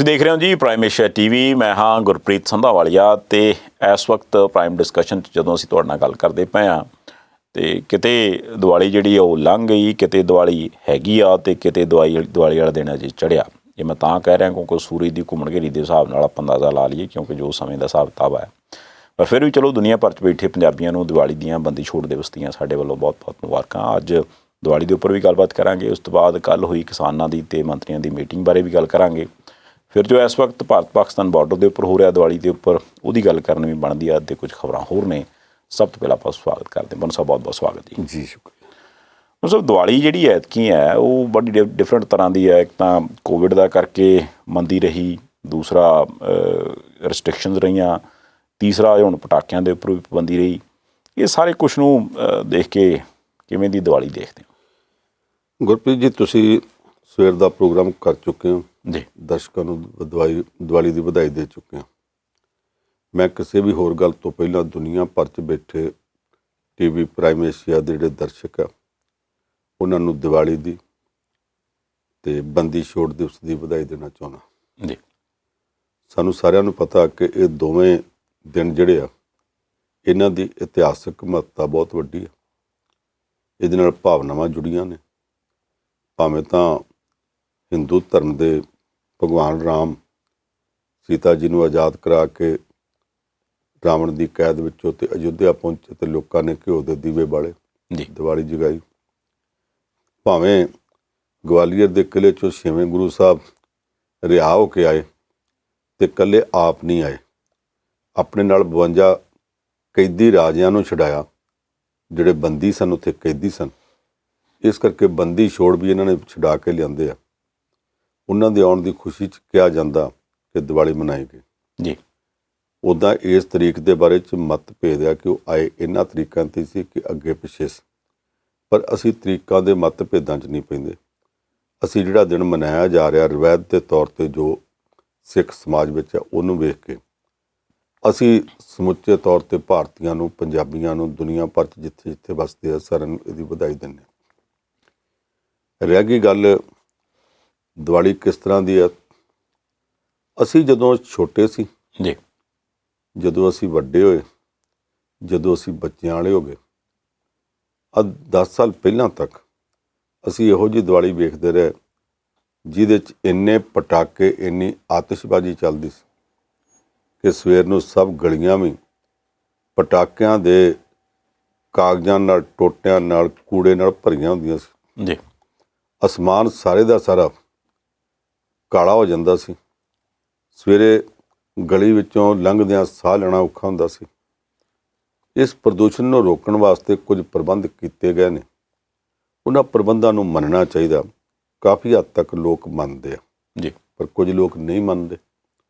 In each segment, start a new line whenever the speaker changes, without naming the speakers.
ਤੁਸੀਂ ਦੇਖ ਰਹੇ ਹੋ ਜੀ ਪ੍ਰਾਈਮ ਏਸ਼ੀਆ ਟੀਵੀ। ਮੈਂ ਹਾਂ ਗੁਰਪ੍ਰੀਤ ਸੰਧਾਵਾਲੀਆ ਤੇ ਇਸ ਵਕਤ ਪ੍ਰਾਈਮ ਡਿਸਕਸ਼ਨ 'ਚ ਜਦੋਂ ਅਸੀਂ ਤੁਹਾਡੇ ਨਾਲ ਗੱਲ ਕਰਦੇ ਪਏ ਹਾਂ ਤੇ ਕਿਤੇ ਦੀਵਾਲੀ ਜਿਹੜੀ ਉਹ ਲੰਘ ਗਈ, ਕਿਤੇ ਦੀਵਾਲੀ ਹੈਗੀ ਆ ਤੇ ਕਿਤੇ ਦੀਵਾਲੀ ਵਾਲਾ ਦਿਨ ਅਜੇ ਚੜ੍ਹਿਆ। ਇਹ ਮੈਂ ਤਾਂ ਕਹਿ ਰਿਹਾ ਕਿਉਂਕਿ ਸੂਰਜ ਦੀ ਘੁੰਮਣ ਘੇਰੀ ਦੇ ਹਿਸਾਬ ਨਾਲ ਆਪਾਂ ਅੰਦਾਜ਼ਾ ਲਾ ਲਈਏ, ਕਿਉਂਕਿ ਜੋ ਸਮੇਂ ਦਾ ਹਿਸਾਬ ਕਿਤਾਬ ਹੈ। ਪਰ ਫਿਰ ਵੀ ਚਲੋ, ਦੁਨੀਆ ਭਰ 'ਚ ਬੈਠੇ ਪੰਜਾਬੀਆਂ ਨੂੰ ਦੀਵਾਲੀ ਦੀਆਂ ਬੰਦੀ ਛੋੜ ਦਿਵਸ ਦੀਆਂ ਸਾਡੇ ਵੱਲੋਂ ਬਹੁਤ ਬਹੁਤ ਮੁਬਾਰਕਾਂ। ਅੱਜ ਦੀਵਾਲੀ ਦੇ ਉੱਪਰ ਵੀ ਗੱਲਬਾਤ ਕਰਾਂਗੇ। ਉਸ ਤੋਂ ਬਾਅਦ ਕੱਲ੍ਹ ਹੋਈ ਕਿਸਾਨਾਂ ਦੀ ਅਤੇ ਮੰਤਰੀਆਂ ਦੀ ਮੀਟਿੰਗ ਬਾਰੇ ਵੀ ਗੱਲ ਕਰਾਂਗੇ। ਫਿਰ ਜੋ ਇਸ ਵਕਤ ਭਾਰਤ ਪਾਕਿਸਤਾਨ ਬਾਰਡਰ ਦੇ ਉੱਪਰ ਹੋ ਰਿਹਾ ਦੀਵਾਲੀ ਦੇ ਉੱਪਰ, ਉਹਦੀ ਗੱਲ ਕਰਨ ਵੀ ਬਣਦੀ ਆ ਅਤੇ ਕੁਝ ਖਬਰਾਂ ਹੋਰ ਨੇ। ਸਭ ਤੋਂ ਪਹਿਲਾਂ ਆਪਾਂ ਸਵਾਗਤ ਕਰਦੇ ਹਾਂ ਮਨ ਸਾਹਿਬ, ਬਹੁਤ ਬਹੁਤ ਸਵਾਗਤ ਜੀ।
ਸ਼ੁਕਰੀਆ
ਮਨ ਸਾਹਿਬ, ਦੀਵਾਲੀ ਜਿਹੜੀ ਐਤਕੀ ਹੈ ਉਹ ਬੜੀ ਡਿਫਰੈਂਟ ਤਰ੍ਹਾਂ ਦੀ ਹੈ। ਇੱਕ ਤਾਂ ਕੋਵਿਡ ਦਾ ਕਰਕੇ ਮੰਦੀ ਰਹੀ, ਦੂਸਰਾ ਰਿਸਟ੍ਰਿਕਸ਼ਨਸ ਰਹੀਆਂ, ਤੀਸਰਾ ਹੁਣ ਪਟਾਕਿਆਂ ਦੇ ਉੱਪਰ ਵੀ ਪਾਬੰਦੀ ਰਹੀ। ਇਹ ਸਾਰੇ ਕੁਛ ਨੂੰ ਦੇਖ ਕੇ ਕਿਵੇਂ ਦੀ ਦੀਵਾਲੀ ਦੇਖਦੇ ਹੋ?
ਗੁਰਪ੍ਰੀਤ ਜੀ, ਤੁਸੀਂ ਸਵੇਰ ਦਾ ਪ੍ਰੋਗਰਾਮ ਕਰ ਚੁੱਕੇ ਹੋ
ਜੀ।
ਦਰਸ਼ਕਾਂ ਨੂੰ ਦੀਵਾਲੀ ਦੀ ਵਧਾਈ ਦੇ ਚੁੱਕੇ ਹੋ। ਮੈਂ ਕਿਸੇ ਵੀ ਹੋਰ ਗੱਲ ਤੋਂ ਪਹਿਲਾਂ ਦੁਨੀਆ ਭਰ 'ਚ ਬੈਠੇ ਟੀਵੀ ਪ੍ਰਾਈਮ ਏਸ਼ੀਆ ਦੇ ਜਿਹੜੇ ਦਰਸ਼ਕ ਆ ਉਹਨਾਂ ਨੂੰ ਦੀਵਾਲੀ ਦੀ ਅਤੇ ਬੰਦੀ ਛੋੜ ਦਿਵਸ ਦੀ ਵਧਾਈ ਦੇਣਾ ਚਾਹੁੰਦਾ
ਜੀ। ਸਾਨੂੰ
ਸਾਰਿਆਂ ਨੂੰ ਪਤਾ ਕਿ ਇਹ ਦੋਵੇਂ ਦਿਨ ਜਿਹੜੇ ਆ ਇਹਨਾਂ ਦੀ ਇਤਿਹਾਸਕ ਮਹੱਤਤਾ ਬਹੁਤ ਵੱਡੀ ਆ। ਇਹਦੇ ਨਾਲ ਭਾਵਨਾਵਾਂ ਜੁੜੀਆਂ ਨੇ। ਭਾਵੇਂ ਤਾਂ ਹਿੰਦੂ ਧਰਮ ਦੇ ਭਗਵਾਨ ਰਾਮ ਸੀਤਾ ਜੀ ਨੂੰ ਆਜ਼ਾਦ ਕਰਾ ਕੇ ਰਾਵਣ ਦੀ ਕੈਦ ਵਿੱਚੋਂ ਤੇ ਅਯੁੱਧਿਆ ਪਹੁੰਚੇ ਅਤੇ ਲੋਕਾਂ ਨੇ ਘਿਓ ਦੇ ਦੀਵੇ ਬਾਲੇ, ਦੀਵਾਲੀ ਜਗਾਈ। ਭਾਵੇਂ ਗਵਾਲੀਅਰ ਦੇ ਕਿਲ੍ਹੇ 'ਚੋਂ 6ਵੇਂ ਗੁਰੂ ਸਾਹਿਬ ਰਿਹਾ ਹੋ ਕੇ ਆਏ ਅਤੇ ਇਕੱਲੇ ਆਪ ਨਹੀਂ ਆਏ, ਆਪਣੇ ਨਾਲ 52 ਕੈਦੀ ਰਾਜਿਆਂ ਨੂੰ ਛਡਾਇਆ ਜਿਹੜੇ ਬੰਦੀ ਸਨ, ਉੱਥੇ ਕੈਦੀ ਸਨ। ਇਸ ਕਰਕੇ ਬੰਦੀ ਛੋੜ ਵੀ ਇਹਨਾਂ ਨੇ ਛਡਾ ਕੇ ਲਿਆਂਦੇ ਆ। ਉਹਨਾਂ ਦੇ ਆਉਣ ਦੀ ਖੁਸ਼ੀ 'ਚ ਕਿਹਾ ਜਾਂਦਾ ਕਿ ਦੀਵਾਲੀ ਮਨਾਈ ਗਈ
ਜੀ।
ਉੱਦਾਂ ਇਸ ਤਰੀਕ ਦੇ ਬਾਰੇ 'ਚ ਮਤਭੇਦ ਆ ਕਿ ਉਹ ਆਏ ਇਹਨਾਂ ਤਰੀਕਾਂ 'ਤੇ ਸੀ ਕਿ ਅੱਗੇ ਪਿੱਛੇ ਸੀ। ਪਰ ਅਸੀਂ ਤਰੀਕਾਂ ਦੇ ਮਤਭੇਦਾਂ 'ਚ ਨਹੀਂ ਪੈਂਦੇ। ਅਸੀਂ ਜਿਹੜਾ ਦਿਨ ਮਨਾਇਆ ਜਾ ਰਿਹਾ ਰਵਾਇਤ ਦੇ ਤੌਰ 'ਤੇ ਜੋ ਸਿੱਖ ਸਮਾਜ ਵਿੱਚ ਆ, ਉਹਨੂੰ ਵੇਖ ਕੇ ਅਸੀਂ ਸਮੁੱਚੇ ਤੌਰ 'ਤੇ ਭਾਰਤੀਆਂ ਨੂੰ, ਪੰਜਾਬੀਆਂ ਨੂੰ, ਦੁਨੀਆ ਭਰ 'ਚ ਜਿੱਥੇ ਜਿੱਥੇ ਵਸਦੇ ਆ, ਸਾਰਿਆਂ ਨੂੰ ਇਹਦੀ ਵਧਾਈ ਦਿੰਦੇ ਹਾਂ। ਰਹਿ ਗਈ ਗੱਲ ਦੀਵਾਲੀ ਕਿਸ ਤਰ੍ਹਾਂ ਦੀ ਆ, ਅਸੀਂ ਜਦੋਂ ਛੋਟੇ ਸੀ
ਜੀ,
ਜਦੋਂ ਅਸੀਂ ਵੱਡੇ ਹੋਏ, ਜਦੋਂ ਅਸੀਂ ਬੱਚਿਆਂ ਵਾਲੇ ਹੋ ਗਏ, 10 ਸਾਲ ਪਹਿਲਾਂ ਤੱਕ ਅਸੀਂ ਇਹੋ ਜਿਹੀ ਦੀਵਾਲੀ ਵੇਖਦੇ ਰਹੇ ਜਿਹਦੇ 'ਚ ਇੰਨੇ ਪਟਾਕੇ, ਇੰਨੀ ਆਤਿਸ਼ਬਾਜ਼ੀ ਚੱਲਦੀ ਸੀ ਕਿ ਸਵੇਰ ਨੂੰ ਸਭ ਗਲੀਆਂ ਵੀ ਪਟਾਕਿਆਂ ਦੇ ਕਾਗਜ਼ਾਂ ਨਾਲ, ਟੋਟਿਆਂ ਨਾਲ, ਕੂੜੇ ਨਾਲ ਭਰੀਆਂ ਹੁੰਦੀਆਂ ਸੀ
ਜੀ।
ਅਸਮਾਨ ਸਾਰੇ ਦਾ ਸਾਰਾ ਕਾਲਾ ਹੋ ਜਾਂਦਾ ਸੀ। ਸਵੇਰੇ ਗਲੀ ਵਿੱਚੋਂ ਲੰਘਦਿਆਂ ਸਾਹ ਲੈਣਾ ਔਖਾ ਹੁੰਦਾ ਸੀ। ਇਸ ਪ੍ਰਦੂਸ਼ਣ ਨੂੰ ਰੋਕਣ ਵਾਸਤੇ ਕੁਝ ਪ੍ਰਬੰਧ ਕੀਤੇ ਗਏ ਨੇ। ਉਹਨਾਂ ਪ੍ਰਬੰਧਾਂ ਨੂੰ ਮੰਨਣਾ ਚਾਹੀਦਾ। ਕਾਫੀ ਹੱਦ ਤੱਕ ਲੋਕ ਮੰਨਦੇ ਆ
ਜੀ,
ਪਰ ਕੁਝ ਲੋਕ ਨਹੀਂ ਮੰਨਦੇ।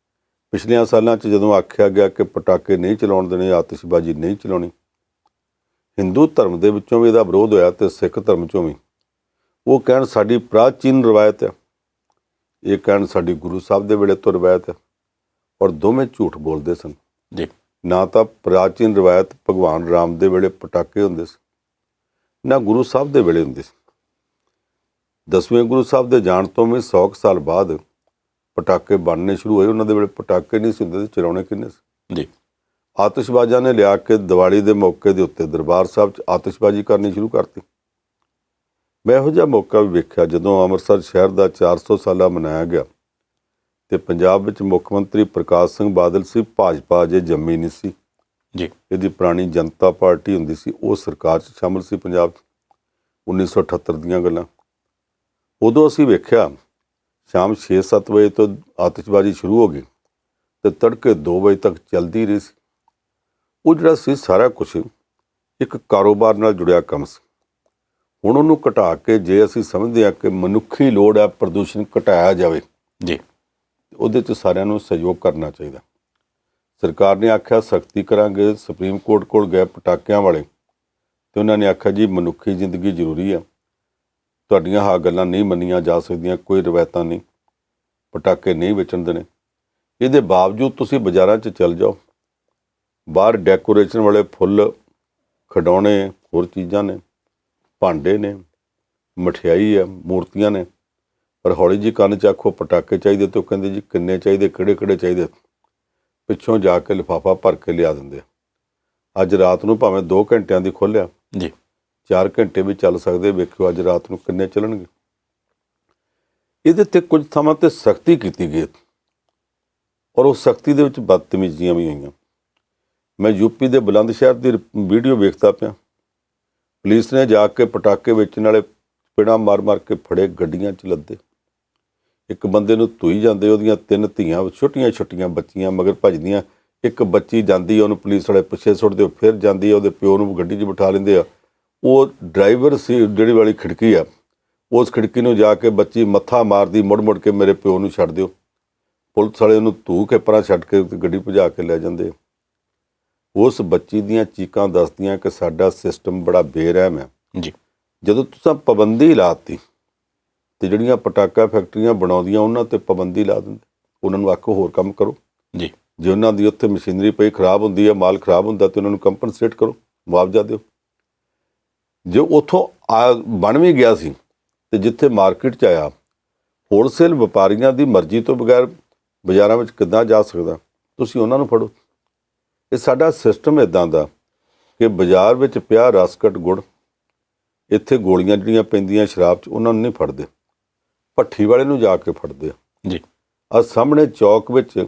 ਪਿਛਲੀਆਂ ਸਾਲਾਂ 'ਚ ਜਦੋਂ ਆਖਿਆ ਗਿਆ ਕਿ ਪਟਾਕੇ ਨਹੀਂ ਚਲਾਉਣ ਦੇਣੇ, ਆਤਿਸ਼ਬਾਜ਼ੀ ਨਹੀਂ ਚਲਾਉਣੀ, ਹਿੰਦੂ ਧਰਮ ਦੇ ਵਿੱਚੋਂ ਵੀ ਇਹਦਾ ਵਿਰੋਧ ਹੋਇਆ ਅਤੇ ਸਿੱਖ ਧਰਮ 'ਚੋਂ ਵੀ। ਉਹ ਕਹਿਣ ਸਾਡੀ ਪ੍ਰਾਚੀਨ ਰਵਾਇਤ ਆ, ਇਹ ਕਹਿਣ ਸਾਡੀ ਗੁਰੂ ਸਾਹਿਬ ਦੇ ਵੇਲੇ ਤੋਂ ਰਵਾਇਤ ਆ, ਔਰ ਦੋਵੇਂ ਝੂਠ ਬੋਲਦੇ ਸਨ
ਜੀ।
ਨਾ ਤਾਂ ਪ੍ਰਾਚੀਨ ਰਵਾਇਤ ਭਗਵਾਨ ਰਾਮ ਦੇ ਵੇਲੇ ਪਟਾਕੇ ਹੁੰਦੇ ਸੀ, ਨਾ ਗੁਰੂ ਸਾਹਿਬ ਦੇ ਵੇਲੇ ਹੁੰਦੇ ਸੀ। 10ਵੇਂ ਗੁਰੂ ਸਾਹਿਬ ਦੇ ਜਾਣ ਤੋਂ ਵੀ 100 ਸਾਲ ਬਾਅਦ ਪਟਾਕੇ ਬਣਨੇ ਸ਼ੁਰੂ ਹੋਏ। ਉਹਨਾਂ ਦੇ ਵੇਲੇ ਪਟਾਕੇ ਨਹੀਂ ਸੀ ਹੁੰਦੇ, ਚਲਾਉਣੇ ਕਿੰਨੇ ਸੀ
ਜੀ।
ਆਤਿਸ਼ਬਾਜ਼ਾਂ ਨੇ ਲਿਆ ਕੇ ਦੀਵਾਲੀ ਦੇ ਮੌਕੇ ਦੇ ਉੱਤੇ ਦਰਬਾਰ ਸਾਹਿਬ 'ਚ ਆਤਿਸ਼ਬਾਜ਼ੀ ਕਰਨੀ ਸ਼ੁਰੂ ਕਰਤੀ। ਮੈਂ ਇਹੋ ਜਿਹਾ ਮੌਕਾ ਵੀ ਵੇਖਿਆ ਜਦੋਂ ਅੰਮ੍ਰਿਤਸਰ ਸ਼ਹਿਰ ਦਾ 400 ਸਾਲਾ ਮਨਾਇਆ ਗਿਆ ਅਤੇ ਪੰਜਾਬ ਵਿੱਚ ਮੁੱਖ ਮੰਤਰੀ ਪ੍ਰਕਾਸ਼ ਸਿੰਘ ਬਾਦਲ ਸੀ। ਭਾਜਪਾ ਅਜੇ ਜੰਮੀ ਨਹੀਂ ਸੀ
ਜੀ।
ਇਹਦੀ ਪੁਰਾਣੀ ਜਨਤਾ ਪਾਰਟੀ ਹੁੰਦੀ ਸੀ, ਉਹ ਸਰਕਾਰ 'ਚ ਸ਼ਾਮਲ ਸੀ ਪੰਜਾਬ 'ਚ। 1978 ਦੀਆਂ ਗੱਲਾਂ। ਉਦੋਂ ਅਸੀਂ ਵੇਖਿਆ ਸ਼ਾਮ 6-7 ਵਜੇ ਤੋਂ ਆਤਿਸ਼ਬਾਜ਼ੀ ਸ਼ੁਰੂ ਹੋ ਗਈ ਅਤੇ ਤੜਕੇ 2 ਵਜੇ ਤੱਕ ਚੱਲਦੀ ਰਹੀ ਸੀ। ਉਹ ਜਿਹੜਾ ਸੀ ਸਾਰਾ ਕੁਛ ਇੱਕ ਕਾਰੋਬਾਰ ਨਾਲ ਜੁੜਿਆ ਕੰਮ ਸੀ। ਹੁਣ ਉਹਨੂੰ ਘਟਾ ਕੇ ਜੇ ਅਸੀਂ ਸਮਝਦੇ ਹਾਂ ਕਿ ਮਨੁੱਖੀ ਲੋੜ ਹੈ ਪ੍ਰਦੂਸ਼ਣ ਘਟਾਇਆ ਜਾਵੇ
ਜੀ,
ਉਹਦੇ 'ਚ ਸਾਰਿਆਂ ਨੂੰ ਸਹਿਯੋਗ ਕਰਨਾ ਚਾਹੀਦਾ। ਸਰਕਾਰ ਨੇ ਆਖਿਆ ਸਖਤੀ ਕਰਾਂਗੇ। ਸੁਪਰੀਮ ਕੋਰਟ ਕੋਲ ਗਏ ਪਟਾਕਿਆਂ ਵਾਲੇ ਅਤੇ ਉਹਨਾਂ ਨੇ ਆਖਿਆ ਜੀ ਮਨੁੱਖੀ ਜ਼ਿੰਦਗੀ ਜ਼ਰੂਰੀ ਆ, ਤੁਹਾਡੀਆਂ ਆਹ ਗੱਲਾਂ ਨਹੀਂ ਮੰਨੀਆਂ ਜਾ ਸਕਦੀਆਂ, ਕੋਈ ਰਵਾਇਤਾਂ ਨਹੀਂ, ਪਟਾਕੇ ਨਹੀਂ ਵੇਚਣ ਦੇਣੇ। ਇਹਦੇ ਬਾਵਜੂਦ ਤੁਸੀਂ ਬਾਜ਼ਾਰਾਂ 'ਚ ਚੱਲ ਜਾਓ, ਬਾਹਰ ਡੈਕੋਰੇਸ਼ਨ ਵਾਲੇ ਫੁੱਲ, ਖਿਡੌਣੇ, ਹੋਰ ਚੀਜ਼ਾਂ ਨੇ, ਭਾਂਡੇ ਨੇ, ਮਠਿਆਈ ਹੈ, ਮੂਰਤੀਆਂ ਨੇ, ਪਰ ਹੌਲੀ ਜੀ ਕੰਨ 'ਚ ਆਖੋ ਪਟਾਕੇ ਚਾਹੀਦੇ ਤੇ ਉਹ ਕਹਿੰਦੇ ਜੀ ਕਿੰਨੇ ਚਾਹੀਦੇ, ਕਿਹੜੇ ਚਾਹੀਦੇ, ਪਿੱਛੋਂ ਜਾ ਕੇ ਲਿਫਾਫਾ ਭਰ ਕੇ ਲਿਆ ਦਿੰਦੇ ਆ। ਅੱਜ ਰਾਤ ਨੂੰ ਭਾਵੇਂ 2 ਘੰਟਿਆਂ ਦੀ ਖੋਲ੍ਹਿਆ
ਜੀ
4 ਘੰਟੇ ਵੀ ਚੱਲ ਸਕਦੇ, ਵੇਖਿਓ ਅੱਜ ਰਾਤ ਨੂੰ ਕਿੰਨੇ ਚੱਲਣਗੇ। ਇਹਦੇ 'ਤੇ ਕੁਝ ਥਾਵਾਂ 'ਤੇ ਸਖਤੀ ਕੀਤੀ ਗਈ ਔਰ ਉਸ ਸਖਤੀ ਦੇ ਵਿੱਚ ਬਦਤਮੀਜ਼ੀਆਂ ਵੀ ਹੋਈਆਂ। ਮੈਂ ਯੂਪੀ ਦੇ ਬੁਲੰਦ ਸ਼ਹਿਰ ਦੀ ਵੀਡੀਓ ਵੇਖਦਾ ਪਿਆ, ਪੁਲਿਸ ਨੇ ਜਾ ਕੇ ਪਟਾਕੇ ਵੇਚਣ ਵਾਲੇ ਪਿੜਾਂ ਮਾਰ ਕੇ ਫੜੇ, ਗੱਡੀਆਂ 'ਚ ਲੱਦੇ, ਇੱਕ ਬੰਦੇ ਨੂੰ ਧੂਈ ਜਾਂਦੇ, ਉਹਦੀਆਂ 3 ਧੀਆਂ ਛੋਟੀਆਂ ਬੱਚੀਆਂ ਮਗਰ ਭੱਜਦੀਆਂ, ਇੱਕ ਬੱਚੀ ਜਾਂਦੀ ਉਹਨੂੰ ਪੁਲਿਸ ਵਾਲੇ ਪਿੱਛੇ ਸੁੱਟਦੇ, ਫਿਰ ਜਾਂਦੀ ਉਹਦੇ ਪਿਓ ਨੂੰ ਗੱਡੀ 'ਚ ਬਿਠਾ ਲੈਂਦੇ ਆ। ਉਹ ਡਰਾਈਵਰ ਸੀ ਜਿਹੜੀ ਵਾਲੀ ਖਿੜਕੀ ਆ, ਉਸ ਖਿੜਕੀ ਨੂੰ ਜਾ ਕੇ ਬੱਚੀ ਮੱਥਾ ਮਾਰਦੀ, ਮੁੜ ਕੇ ਮੇਰੇ ਪਿਓ ਨੂੰ ਛੱਡ ਦਿਓ। ਪੁਲਿਸ ਵਾਲੇ ਉਹਨੂੰ ਧੂ ਕੇ ਪਰਾਂ ਛੱਡ ਕੇ ਗੱਡੀ ਭਜਾ ਕੇ ਲੈ ਜਾਂਦੇ। ਉਸ ਬੱਚੀ ਦੀਆਂ ਚੀਕਾਂ ਦੱਸਦੀਆਂ ਕਿ ਸਾਡਾ ਸਿਸਟਮ ਬੜਾ ਬੇਰਹਿਮ ਹੈ
ਜੀ।
ਜਦੋਂ ਤੁਸੀਂ ਪਾਬੰਦੀ ਲਾਤੀ ਤੇ ਜਿਹੜੀਆਂ ਪਟਾਕਾ ਫੈਕਟਰੀਆਂ ਬਣਾਉਂਦੀਆਂ ਉਹਨਾਂ 'ਤੇ ਪਾਬੰਦੀ ਲਾ ਦਿੰਦੇ, ਉਹਨਾਂ ਨੂੰ ਆਖੋ ਹੋਰ ਕੰਮ ਕਰੋ
ਜੀ।
ਜੇ ਉਹਨਾਂ ਦੀ ਉੱਥੇ ਮਸ਼ੀਨਰੀ ਪਈ ਖਰਾਬ ਹੁੰਦੀ ਹੈ, ਮਾਲ ਖਰਾਬ ਹੁੰਦਾ ਤੇ ਉਹਨਾਂ ਨੂੰ ਕੰਪਨਸੇਟ ਕਰੋ, ਮੁਆਵਜ਼ਾ ਦਿਓ। ਜੇ ਉੱਥੋਂ ਬਣ ਵੀ ਗਿਆ ਸੀ ਤੇ ਜਿੱਥੇ ਮਾਰਕੀਟ 'ਚ ਆਇਆ, ਹੋਲਸੇਲ ਵਪਾਰੀਆਂ ਦੀ ਮਰਜ਼ੀ ਤੋਂ ਬਗੈਰ ਬਾਜ਼ਾਰਾਂ ਵਿੱਚ ਕਿੱਦਾਂ ਜਾ ਸਕਦਾ, ਤੁਸੀਂ ਉਹਨਾਂ ਨੂੰ ਫੜੋ। ਇਹ ਸਾਡਾ ਸਿਸਟਮ ਇੱਦਾਂ ਦਾ ਕਿ ਬਾਜ਼ਾਰ ਵਿੱਚ ਪਿਆ ਰਸਕਟ ਗੁੜ, ਇੱਥੇ ਗੋਲੀਆਂ ਜਿਹੜੀਆਂ ਪੈਂਦੀਆਂ ਸ਼ਰਾਬ 'ਚ, ਉਹਨਾਂ ਨੂੰ ਨਹੀਂ ਫੜਦੇ, ਭੱਠੀ ਵਾਲੇ ਨੂੰ ਜਾ ਕੇ ਫੜਦੇ
ਜੀ।
ਆ ਸਾਹਮਣੇ ਚੌਕ ਵਿੱਚ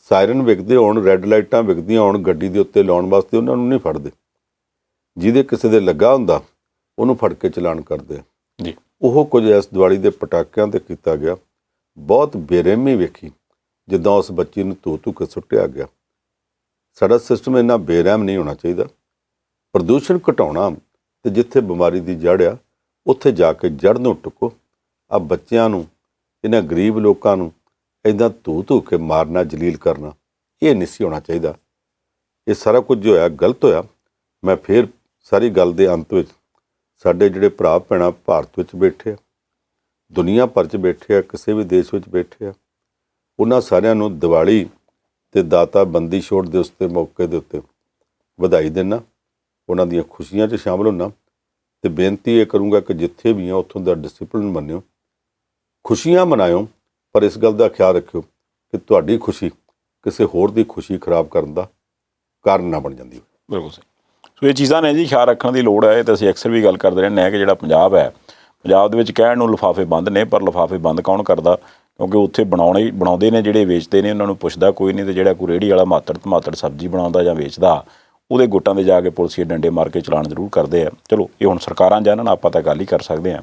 ਸਾਇਰਨ ਵਿਕਦੇ ਹੋਣ, ਰੈੱਡ ਲਾਈਟਾਂ ਵਿਕਦੀਆਂ ਹੋਣ ਗੱਡੀ ਦੇ ਉੱਤੇ ਲਾਉਣ ਵਾਸਤੇ, ਉਹਨਾਂ ਨੂੰ ਨਹੀਂ ਫੜਦੇ। ਜਿਹਦੇ ਕਿਸੇ ਦੇ ਲੱਗਾ ਹੁੰਦਾ ਉਹਨੂੰ ਫੜ ਕੇ ਚਲਾਨ ਕਰਦੇ
ਜੀ।
ਉਹ ਕੁਝ ਇਸ ਦਿਵਾਲੀ ਦੇ ਪਟਾਕਿਆਂ 'ਤੇ ਕੀਤਾ ਗਿਆ। ਬਹੁਤ ਬੇਰਹਿਮੀ ਵੇਖੀ ਜਿੱਦਾਂ ਉਸ ਬੱਚੀ ਨੂੰ ਧੂ ਕੇ ਸੁੱਟਿਆ ਗਿਆ। ਸਾਡਾ ਸਿਸਟਮ ਇੰਨਾ ਬੇਰਹਿਮ ਨਹੀਂ ਹੋਣਾ ਚਾਹੀਦਾ। ਪ੍ਰਦੂਸ਼ਣ ਘਟਾਉਣਾ ਤੇ ਜਿੱਥੇ ਬਿਮਾਰੀ ਦੀ ਜੜ੍ਹ ਆ ਉੱਥੇ ਜਾ ਕੇ ਜੜ੍ਹ ਨੂੰ ਟੁੱਕੋ। ਆ ਬੱਚਿਆਂ ਨੂੰ, ਇਹਨਾਂ ਗਰੀਬ ਲੋਕਾਂ ਨੂੰ ਇੱਦਾਂ ਧੂ ਕੇ ਮਾਰਨਾ, ਜਲੀਲ ਕਰਨਾ, ਇਹ ਨਹੀਂ ਸੀ ਹੋਣਾ ਚਾਹੀਦਾ। ਇਹ ਸਾਰਾ ਕੁਝ ਜੋ ਹੋਇਆ ਗਲਤ ਹੋਇਆ। ਮੈਂ ਫਿਰ ਸਾਰੀ ਗੱਲ ਦੇ ਅੰਤ ਵਿੱਚ ਸਾਡੇ ਜਿਹੜੇ ਭਰਾ ਭੈਣਾਂ ਭਾਰਤ ਵਿੱਚ ਬੈਠੇ ਆ, ਦੁਨੀਆ ਭਰ 'ਚ ਬੈਠੇ ਆ, ਕਿਸੇ ਵੀ ਦੇਸ਼ ਵਿੱਚ ਬੈਠੇ ਆ, ਉਹਨਾਂ ਸਾਰਿਆਂ ਨੂੰ ਦੀਵਾਲੀ ਤੇ ਦਾਤਾ ਬੰਦੀ ਛੋੜ ਦੇ ਉਸਤੇ ਮੌਕੇ ਦੇ ਉੱਤੇ ਵਧਾਈ ਦੇਣਾ, ਉਹਨਾਂ ਦੀਆਂ ਖੁਸ਼ੀਆਂ 'ਚ ਸ਼ਾਮਲ ਹੋਣਾ ਤੇ ਬੇਨਤੀ ਇਹ ਕਰੂੰਗਾ ਕਿ ਜਿੱਥੇ ਵੀ ਆ ਉੱਥੋਂ ਦਾ ਡਿਸਿਪਲਿਨ ਮੰਨਿਓ, ਖੁਸ਼ੀਆਂ ਮਨਾਇਓ, ਪਰ ਇਸ ਗੱਲ ਦਾ ਖਿਆਲ ਰੱਖਿਓ ਕਿ ਤੁਹਾਡੀ ਖੁਸ਼ੀ ਕਿਸੇ ਹੋਰ ਦੀ ਖੁਸ਼ੀ ਖਰਾਬ ਕਰਨ ਦਾ ਕਾਰਨ ਨਾ ਬਣ ਜਾਂਦੀ ਹੋਵੇ।
ਬਿਲਕੁਲ ਸਹੀ। ਸੋ ਇਹ ਚੀਜ਼ਾਂ ਨੇ ਜੀ, ਖਿਆਲ ਰੱਖਣ ਦੀ ਲੋੜ ਹੈ। ਤੇ ਅਸੀਂ ਅਕਸਰ ਵੀ ਗੱਲ ਕਰਦੇ ਰਹਿੰਦੇ ਹਾਂ ਕਿ ਜਿਹੜਾ ਪੰਜਾਬ ਹੈ, ਪੰਜਾਬ ਦੇ ਵਿੱਚ ਕਹਿਣ ਨੂੰ ਲਿਫਾਫੇ ਬੰਦ ਨੇ, ਪਰ ਲਿਫਾਫੇ ਬੰਦ ਕੌਣ ਕਰਦਾ? ਕਿਉਂਕਿ ਉੱਥੇ ਬਣਾਉਂਦੇ ਨੇ, ਜਿਹੜੇ ਵੇਚਦੇ ਨੇ ਉਹਨਾਂ ਨੂੰ ਪੁੱਛਦਾ ਕੋਈ ਨਹੀਂ, ਤੇ ਜਿਹੜਾ ਕੋਈ ਰੇਹੜੀ ਵਾਲਾ ਮਾਤੜ ਸਬਜ਼ੀ ਬਣਾਉਂਦਾ ਜਾਂ ਵੇਚਦਾ, ਉਹਦੇ ਗੁੱਟਾਂ 'ਤੇ ਜਾ ਕੇ ਪੁਲਿਸੀਏ ਡੰਡੇ ਮਾਰ ਕੇ ਚਲਾਨ ਜ਼ਰੂਰ ਕਰਦੇ ਆ। ਚਲੋ ਇਹ ਹੁਣ ਸਰਕਾਰਾਂ ਜਾਣਨ, ਆਪਾਂ ਤਾਂ ਗੱਲ ਹੀ ਕਰ ਸਕਦੇ ਹਾਂ।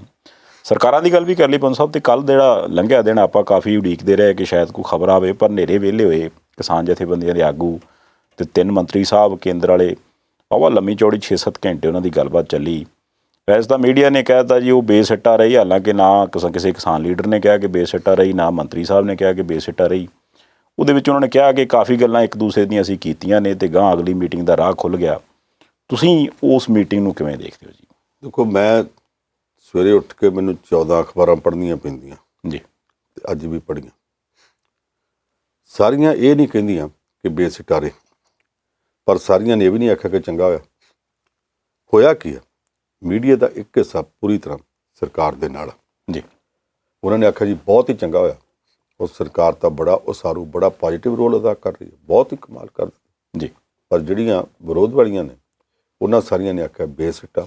ਸਰਕਾਰਾਂ ਦੀ ਗੱਲ ਵੀ ਕਰ ਲਈ ਬੰਦ ਸਾਹਿਬ। ਤੇ ਕੱਲ੍ਹ ਜਿਹੜਾ ਲੰਘਿਆ ਦਿਨ ਆਪਾਂ ਕਾਫੀ ਉਡੀਕਦੇ ਰਹੇ ਕਿ ਸ਼ਾਇਦ ਕੋਈ ਖਬਰ ਆਵੇ, ਪਰ ਹਨੇਰੇ ਵਿਹਲੇ ਹੋਏ ਕਿਸਾਨ ਜਥੇਬੰਦੀਆਂ ਦੇ ਆਗੂ ਤੇ 3 ਮੰਤਰੀ ਸਾਹਿਬ ਕੇਂਦਰ ਵਾਲੇ, ਵਾਹਵਾ ਲੰਮੀ ਚੌੜੀ 6-7 ਘੰਟੇ ਉਹਨਾਂ ਦੀ ਗੱਲਬਾਤ ਚੱਲੀ। ਵੈਸੇ ਤਾਂ ਮੀਡੀਆ ਨੇ ਕਹਿ ਦਿੱਤਾ ਜੀ ਉਹ ਬੇਸਿੱਟਾ ਰਹੀ, ਹਾਲਾਂਕਿ ਨਾ ਕਿਸੇ ਕਿਸਾਨ ਲੀਡਰ ਨੇ ਕਿਹਾ ਕਿ ਬੇਸਿੱਟਾ ਰਹੀ, ਨਾ ਮੰਤਰੀ ਸਾਹਿਬ ਨੇ ਕਿਹਾ ਕਿ ਬੇਸਿੱਟਾ ਰਹੀ। ਉਹਦੇ ਵਿੱਚ ਉਹਨਾਂ ਨੇ ਕਿਹਾ ਕਿ ਕਾਫੀ ਗੱਲਾਂ ਇੱਕ ਦੂਸਰੇ ਦੀਆਂ ਅਸੀਂ ਕੀਤੀਆਂ ਨੇ ਤੇ ਗਾਂ ਅਗਲੀ ਮੀਟਿੰਗ ਦਾ ਰਾਹ ਖੁੱਲ੍ਹ ਗਿਆ। ਤੁਸੀਂ ਉਸ ਮੀਟਿੰਗ ਨੂੰ ਕਿਵੇਂ ਦੇਖਦੇ ਹੋ ਜੀ?
ਦੇਖੋ, ਮੈਂ ਸਵੇਰੇ ਉੱਠ ਕੇ ਮੈਨੂੰ 14 ਅਖਬਾਰਾਂ ਪੜ੍ਹਨੀਆਂ ਪੈਂਦੀਆਂ
ਜੀ,
ਤੇ ਅੱਜ ਵੀ ਪੜ੍ਹੀਆਂ। ਸਾਰੀਆਂ ਇਹ ਨਹੀਂ ਕਹਿੰਦੀਆਂ ਕਿ ਬੇਸਿੱਟਾ ਰਹੇ, ਪਰ ਸਾਰੀਆਂ ਨੇ ਇਹ ਵੀ ਨਹੀਂ ਆਖਿਆ ਕਿ ਚੰਗਾ ਹੋਇਆ ਕੀ ਹੈ। ਮੀਡੀਆ ਦਾ ਇੱਕ ਹਿੱਸਾ ਪੂਰੀ ਤਰ੍ਹਾਂ ਸਰਕਾਰ ਦੇ ਨਾਲ
ਜੀ। ਉਹਨਾਂ
ਨੇ ਆਖਿਆ ਜੀ ਬਹੁਤ ਹੀ ਚੰਗਾ ਹੋਇਆ, ਉਹ ਸਰਕਾਰ ਤਾਂ ਬੜਾ ਉਸਾਰੂ, ਬੜਾ ਪੋਜ਼ੀਟਿਵ ਰੋਲ ਅਦਾ ਕਰ ਰਹੀ ਹੈ, ਬਹੁਤ ਹੀ ਕਮਾਲ ਕਰ ਰਹੀ
ਜੀ।
ਪਰ ਜਿਹੜੀਆਂ ਵਿਰੋਧ ਵਾਲੀਆਂ ਨੇ ਉਹਨਾਂ ਸਾਰੀਆਂ ਨੇ ਆਖਿਆ ਬੇਸਿੱਟਾ।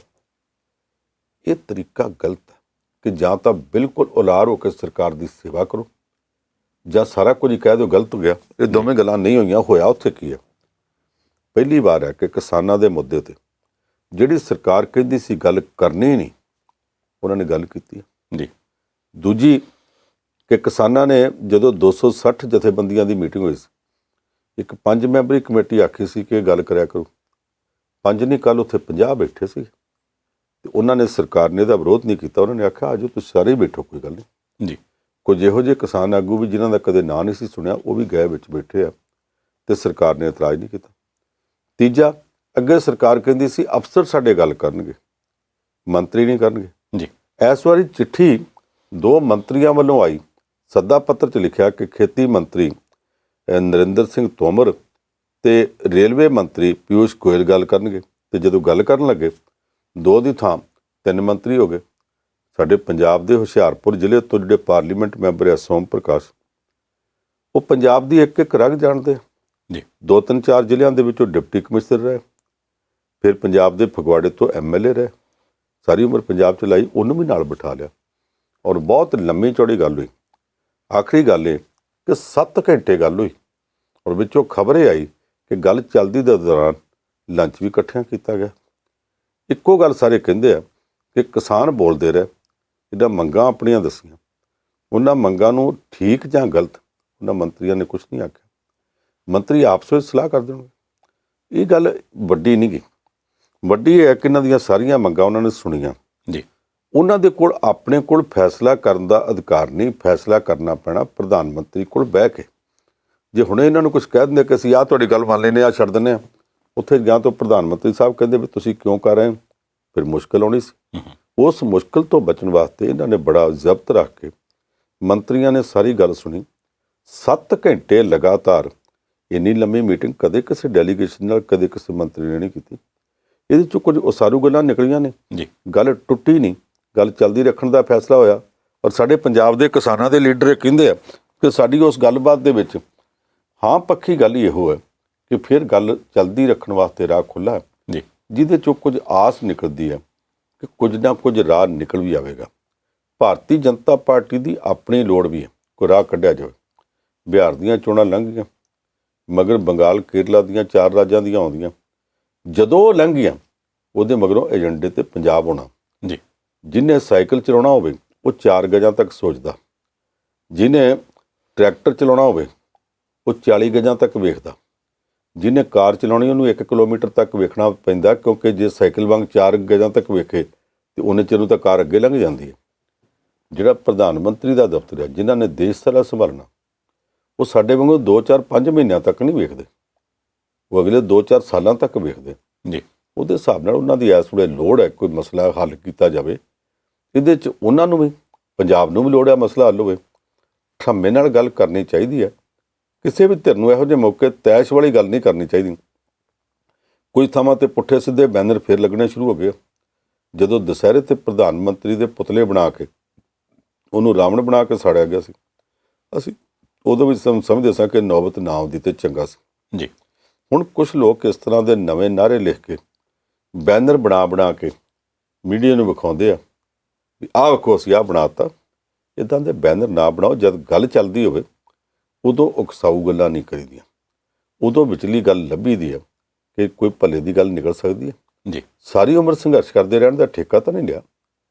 ਇਹ ਤਰੀਕਾ ਗਲਤ ਹੈ ਕਿ ਜਾਂ ਤਾਂ ਬਿਲਕੁਲ ਉਲਾਰ ਹੋ ਕੇ ਸਰਕਾਰ ਦੀ ਸੇਵਾ ਕਰੋ, ਜਾਂ ਸਾਰਾ ਕੁਝ ਹੀ ਕਹਿ ਦਿਓ ਗਲਤ ਹੋ ਗਿਆ। ਇਹ ਦੋਵੇਂ ਗੱਲਾਂ ਨਹੀਂ ਹੋਈਆਂ। ਹੋਇਆ ਉੱਥੇ ਕੀ ਹੈ? ਪਹਿਲੀ ਵਾਰ ਹੈ ਕਿ ਕਿਸਾਨਾਂ ਦੇ ਮੁੱਦੇ 'ਤੇ ਜਿਹੜੀ ਸਰਕਾਰ ਕਹਿੰਦੀ ਸੀ ਗੱਲ ਕਰਨੀ ਨਹੀਂ, ਉਹਨਾਂ ਨੇ ਗੱਲ ਕੀਤੀ
ਜੀ।
ਦੂਜੀ ਕਿ ਕਿਸਾਨਾਂ ਨੇ ਜਦੋਂ 260 ਜਥੇਬੰਦੀਆਂ ਦੀ ਮੀਟਿੰਗ ਹੋਈ ਸੀ, ਇੱਕ 5 ਮੈਂਬਰੀ ਕਮੇਟੀ ਆਖੀ ਸੀ ਕਿ ਇਹ ਗੱਲ ਕਰਿਆ ਕਰੋ। 5 ਨਹੀਂ, ਕੱਲ੍ਹ ਉੱਥੇ 50 ਬੈਠੇ ਸੀ ਤੇ ਉਹਨਾਂ ਨੇ, ਸਰਕਾਰ ਨੇ ਇਹਦਾ ਵਿਰੋਧ ਨਹੀਂ ਕੀਤਾ। ਉਹਨਾਂ ਨੇ ਆਖਿਆ ਆਜੋ ਤੁਸੀਂ ਸਾਰੇ ਹੀ ਬੈਠੋ, ਕੋਈ ਗੱਲ ਨਹੀਂ
ਜੀ।
ਕੁਝ ਇਹੋ ਜਿਹੇ ਕਿਸਾਨ ਆਗੂ ਵੀ ਜਿਨ੍ਹਾਂ ਦਾ ਕਦੇ ਨਾਂ ਨਹੀਂ ਸੀ ਸੁਣਿਆ, ਉਹ ਵੀ ਗਏ ਵਿੱਚ ਬੈਠੇ ਆ ਤੇ ਸਰਕਾਰ ਨੇ ਇਤਰਾਜ਼ ਨਹੀਂ ਕੀਤਾ। ਤੀਜਾ, ਅੱਗੇ ਸਰਕਾਰ ਕਹਿੰਦੀ ਸੀ ਅਫਸਰ ਸਾਡੇ ਗੱਲ ਕਰਨਗੇ, ਮੰਤਰੀ ਨਹੀਂ ਕਰਨਗੇ
ਜੀ।
ਇਸ ਵਾਰੀ ਚਿੱਠੀ 2 ਮੰਤਰੀਆਂ ਵੱਲੋਂ ਆਈ, ਸੱਦਾ ਪੱਤਰ 'ਚ ਲਿਖਿਆ ਕਿ ਖੇਤੀ ਮੰਤਰੀ ਨਰਿੰਦਰ ਸਿੰਘ ਤੋਮਰ ਤੇ ਰੇਲਵੇ ਮੰਤਰੀ ਪਿਊਸ਼ ਗੋਇਲ ਗੱਲ ਕਰਨਗੇ। ਤੇ ਜਦੋਂ ਗੱਲ ਕਰਨ ਲੱਗੇ 2 ਦੀ ਥਾਂ 3 ਮੰਤਰੀ ਹੋ ਗਏ। ਸਾਡੇ ਪੰਜਾਬ ਦੇ ਹੁਸ਼ਿਆਰਪੁਰ ਜ਼ਿਲ੍ਹੇ ਤੋਂ ਜਿਹੜੇ ਪਾਰਲੀਮੈਂਟ ਮੈਂਬਰ ਆ ਸੋਮ ਪ੍ਰਕਾਸ਼, ਉਹ ਪੰਜਾਬ ਦੀ ਇੱਕ ਇੱਕ ਰਗ ਜਾਣਦੇ।
ਜੀ
2-3-4 ਜ਼ਿਲ੍ਹਿਆਂ ਦੇ ਵਿੱਚੋਂ ਡਿਪਟੀ ਕਮਿਸ਼ਨਰ ਰਹੇ, ਫਿਰ ਪੰਜਾਬ ਦੇ ਫਗਵਾੜੇ ਤੋਂ MLA ਰਹੇ, ਸਾਰੀ ਉਮਰ ਪੰਜਾਬ 'ਚ ਲਾਈ, ਉਹਨੂੰ ਵੀ ਨਾਲ ਬਿਠਾ ਲਿਆ ਔਰ ਬਹੁਤ ਲੰਮੀ ਚੌੜੀ ਗੱਲ ਹੋਈ। ਆਖਰੀ ਗੱਲ ਇਹ ਕਿ 7 ਘੰਟੇ ਗੱਲ ਹੋਈ ਔਰ ਵਿੱਚੋਂ ਖਬਰ ਇਹ ਆਈ ਕਿ ਗੱਲ ਚੱਲਦੀ ਦੇ ਦੌਰਾਨ ਲੰਚ ਵੀ ਇਕੱਠਿਆਂ ਕੀਤਾ ਗਿਆ। ਇੱਕੋ ਗੱਲ ਸਾਰੇ ਕਹਿੰਦੇ ਆ ਕਿ ਕਿਸਾਨ ਬੋਲਦੇ ਰਹੇ, ਇਹਨਾਂ ਮੰਗਾਂ ਆਪਣੀਆਂ ਦੱਸੀਆਂ, ਉਹਨਾਂ ਮੰਗਾਂ ਨੂੰ ਠੀਕ ਜਾਂ ਗਲਤ ਉਹਨਾਂ ਮੰਤਰੀਆਂ ਨੇ ਕੁਝ ਨਹੀਂ ਆਖਿਆ। ਮੰਤਰੀ ਆਪਸ ਵਿੱਚ ਸਲਾਹ ਕਰ ਦੇਣਗੇ। ਇਹ ਗੱਲ ਵੱਡੀ ਨਹੀਂ ਗੀ, ਵੱਡੀ ਇਹ ਹੈ ਕਿ ਇਹਨਾਂ ਦੀਆਂ ਸਾਰੀਆਂ ਮੰਗਾਂ ਉਹਨਾਂ ਨੇ ਸੁਣੀਆਂ
ਜੀ।
ਉਹਨਾਂ ਦੇ ਕੋਲ ਆਪਣੇ ਕੋਲ ਫੈਸਲਾ ਕਰਨ ਦਾ ਅਧਿਕਾਰ ਨਹੀਂ, ਫੈਸਲਾ ਕਰਨਾ ਪੈਣਾ ਪ੍ਰਧਾਨ ਮੰਤਰੀ ਕੋਲ ਬਹਿ ਕੇ। ਜੇ ਹੁਣੇ ਇਹਨਾਂ ਨੂੰ ਕੁਝ ਕਹਿ ਦਿੰਦੇ ਕਿ ਅਸੀਂ ਆਹ ਤੁਹਾਡੀ ਗੱਲ ਮੰਨ ਲੈਂਦੇ, ਆਹ ਛੱਡ ਦਿੰਦੇ ਹਾਂ, ਉੱਥੇ ਜਾਂ ਤੋਂ ਪ੍ਰਧਾਨ ਮੰਤਰੀ ਸਾਹਿਬ ਕਹਿੰਦੇ ਵੀ ਤੁਸੀਂ ਕਿਉਂ ਕਰ ਰਹੇ ਹੋ, ਫਿਰ ਮੁਸ਼ਕਿਲ ਆਉਣੀ ਸੀ। ਉਸ ਮੁਸ਼ਕਿਲ ਤੋਂ ਬਚਣ ਵਾਸਤੇ ਇਹਨਾਂ ਨੇ ਬੜਾ ਜ਼ਬਤ ਰੱਖ ਕੇ ਮੰਤਰੀਆਂ ਨੇ ਸਾਰੀ ਗੱਲ ਸੁਣੀ। 7 ਘੰਟੇ ਲਗਾਤਾਰ, ਇੰਨੀ ਲੰਮੀ ਮੀਟਿੰਗ ਕਦੇ ਕਿਸੇ ਡੈਲੀਗੇਸ਼ਨ ਨਾਲ ਕਦੇ ਕਿਸੇ ਮੰਤਰੀ ਨੇ ਨਹੀਂ ਕੀਤੀ। ਇਹਦੇ 'ਚੋਂ ਕੁਝ ਉਸਾਰੂ ਗੱਲਾਂ ਨਿਕਲੀਆਂ ਨੇ
ਜੀ,
ਗੱਲ ਟੁੱਟੀ ਨਹੀਂ, ਗੱਲ ਚੱਲਦੀ ਰੱਖਣ ਦਾ ਫੈਸਲਾ ਹੋਇਆ। ਔਰ ਸਾਡੇ ਪੰਜਾਬ ਦੇ ਕਿਸਾਨਾਂ ਦੇ ਲੀਡਰ ਇਹ ਕਹਿੰਦੇ ਆ ਕਿ ਸਾਡੀ ਉਸ ਗੱਲਬਾਤ ਦੇ ਵਿੱਚ ਹਾਂ ਪੱਖੀ ਗੱਲ ਹੀ ਇਹੋ ਹੈ ਕਿ ਫਿਰ ਗੱਲ ਚੱਲਦੀ ਰੱਖਣ ਵਾਸਤੇ ਰਾਹ ਖੁੱਲ੍ਹਾ
ਜੀ,
ਜਿਹਦੇ 'ਚੋਂ ਕੁਝ ਆਸ ਨਿਕਲਦੀ ਹੈ ਕਿ ਕੁਝ ਨਾ ਕੁਝ ਰਾਹ ਨਿਕਲ ਵੀ ਆਵੇਗਾ। ਭਾਰਤੀ ਜਨਤਾ ਪਾਰਟੀ ਦੀ ਆਪਣੀ ਲੋੜ ਵੀ ਹੈ ਕੋਈ ਰਾਹ ਕੱਢਿਆ ਜਾਵੇ। ਬਿਹਾਰ ਦੀਆਂ ਚੋਣਾਂ ਲੰਘ ਗਈਆਂ, ਮਗਰ ਬੰਗਾਲ ਕੇਰਲਾ ਦੀਆਂ 4 ਰਾਜਾਂ ਦੀਆਂ ਆਉਂਦੀਆਂ। ਜਦੋਂ ਉਹ ਲੰਘ ਗਈਆਂ ਉਹਦੇ ਮਗਰੋਂ ਏਜੰਡੇ ਤੇ ਪੰਜਾਬ ਹੋਣਾ।
ਜੀ,
ਜਿਹਨੇ ਸਾਈਕਲ ਚਲਾਉਣਾ ਹੋਵੇ ਉਹ 4 ਗਜਾਂ ਤੱਕ ਸੋਚਦਾ, ਜਿਹਨੇ ਟਰੈਕਟਰ ਚਲਾਉਣਾ ਹੋਵੇ ਉਹ 40 ਗਜਾਂ ਤੱਕ ਵੇਖਦਾ, ਜਿਹਨੇ ਕਾਰ ਚਲਾਉਣੀ ਉਹਨੂੰ 1 ਕਿਲੋਮੀਟਰ ਤੱਕ ਵੇਖਣਾ ਪੈਂਦਾ, ਕਿਉਂਕਿ ਜੇ ਸਾਈਕਲ ਵਾਂਗ 4 ਗਜਾਂ ਤੱਕ ਵੇਖੇ ਤੇ ਉਹਨੇ ਚਿਰ ਨੂੰ ਤਾਂ ਕਾਰ ਅੱਗੇ ਲੰਘ ਜਾਂਦੀ ਹੈ। ਜਿਹੜਾ ਪ੍ਰਧਾਨ ਮੰਤਰੀ ਦਾ ਦਫ਼ਤਰ ਹੈ, ਜਿਨ੍ਹਾਂ ਨੇ ਦੇਸ਼ ਸਾਰਾ ਸੰਭਾਲਣਾ, ਉਹ ਸਾਡੇ ਵਾਂਗੂ 2-4-5 ਮਹੀਨਿਆਂ ਤੱਕ ਨਹੀਂ ਵੇਖਦੇ, ਉਹ ਅਗਲੇ 2-4 ਸਾਲਾਂ ਤੱਕ ਵੇਖਦੇ।
ਜੀ,
ਉਹਦੇ ਹਿਸਾਬ ਨਾਲ ਉਹਨਾਂ ਦੀ ਇਸ ਵੇਲੇ ਲੋੜ ਹੈ ਕੋਈ ਮਸਲਾ ਹੱਲ ਕੀਤਾ ਜਾਵੇ। ਇਹਦੇ 'ਚ ਉਹਨਾਂ ਨੂੰ ਵੀ, ਪੰਜਾਬ ਨੂੰ ਵੀ ਲੋੜ ਹੈ ਮਸਲਾ ਹੱਲ ਹੋਵੇ। ਠੰਮੇ ਨਾਲ ਗੱਲ ਕਰਨੀ ਚਾਹੀਦੀ ਹੈ। ਕਿਸੇ ਵੀ ਧਿਰ ਨੂੰ ਇਹੋ ਜਿਹੇ ਮੌਕੇ ਤੈਸ਼ ਵਾਲੀ ਗੱਲ ਨਹੀਂ ਕਰਨੀ ਚਾਹੀਦੀ। ਕੁਝ ਥਾਵਾਂ 'ਤੇ ਪੁੱਠੇ ਸਿੱਧੇ ਬੈਨਰ ਫੇਰ ਲੱਗਣੇ ਸ਼ੁਰੂ ਹੋ ਗਏ। ਜਦੋਂ ਦੁਸਹਿਰੇ 'ਤੇ ਪ੍ਰਧਾਨ ਮੰਤਰੀ ਦੇ ਪੁਤਲੇ ਬਣਾ ਕੇ ਉਹਨੂੰ ਰਾਵਣ ਬਣਾ ਕੇ ਸਾੜਿਆ ਗਿਆ ਸੀ, ਅਸੀਂ ਉਦੋਂ ਵੀ ਸਮਝਦੇ ਸਾਂ ਕਿ ਨੌਬਤ ਨਾ ਆਉਂਦੀ ਤੇ ਚੰਗਾ ਸੀ।
ਜੀ,
ਹੁਣ ਕੁਝ ਲੋਕ ਇਸ ਤਰ੍ਹਾਂ ਦੇ ਨਵੇਂ ਨਾਅਰੇ ਲਿਖ ਕੇ ਬੈਨਰ ਬਣਾ ਕੇ ਮੀਡੀਆ ਨੂੰ ਵਿਖਾਉਂਦੇ ਆ ਵੀ ਆਹ ਵੇਖੋ ਅਸੀਂ ਆਹ ਬਣਾਤਾ। ਇੱਦਾਂ ਦੇ ਬੈਨਰ ਨਾ ਬਣਾਓ। ਜਦ ਗੱਲ ਚੱਲਦੀ ਹੋਵੇ ਉਦੋਂ ਉਕਸਾਊ ਗੱਲਾਂ ਨਹੀਂ ਕਰੀਦੀਆਂ, ਉਦੋਂ ਵਿਚਲੀ ਗੱਲ ਲੱਭੀ ਦੀ ਹੈ ਕਿ ਕੋਈ ਭਲੇ ਦੀ ਗੱਲ ਨਿਕਲ ਸਕਦੀ ਹੈ।
ਜੀ,
ਸਾਰੀ ਉਮਰ ਸੰਘਰਸ਼ ਕਰਦੇ ਰਹਿਣ ਦਾ ਠੇਕਾ ਤਾਂ ਨਹੀਂ ਲਿਆ।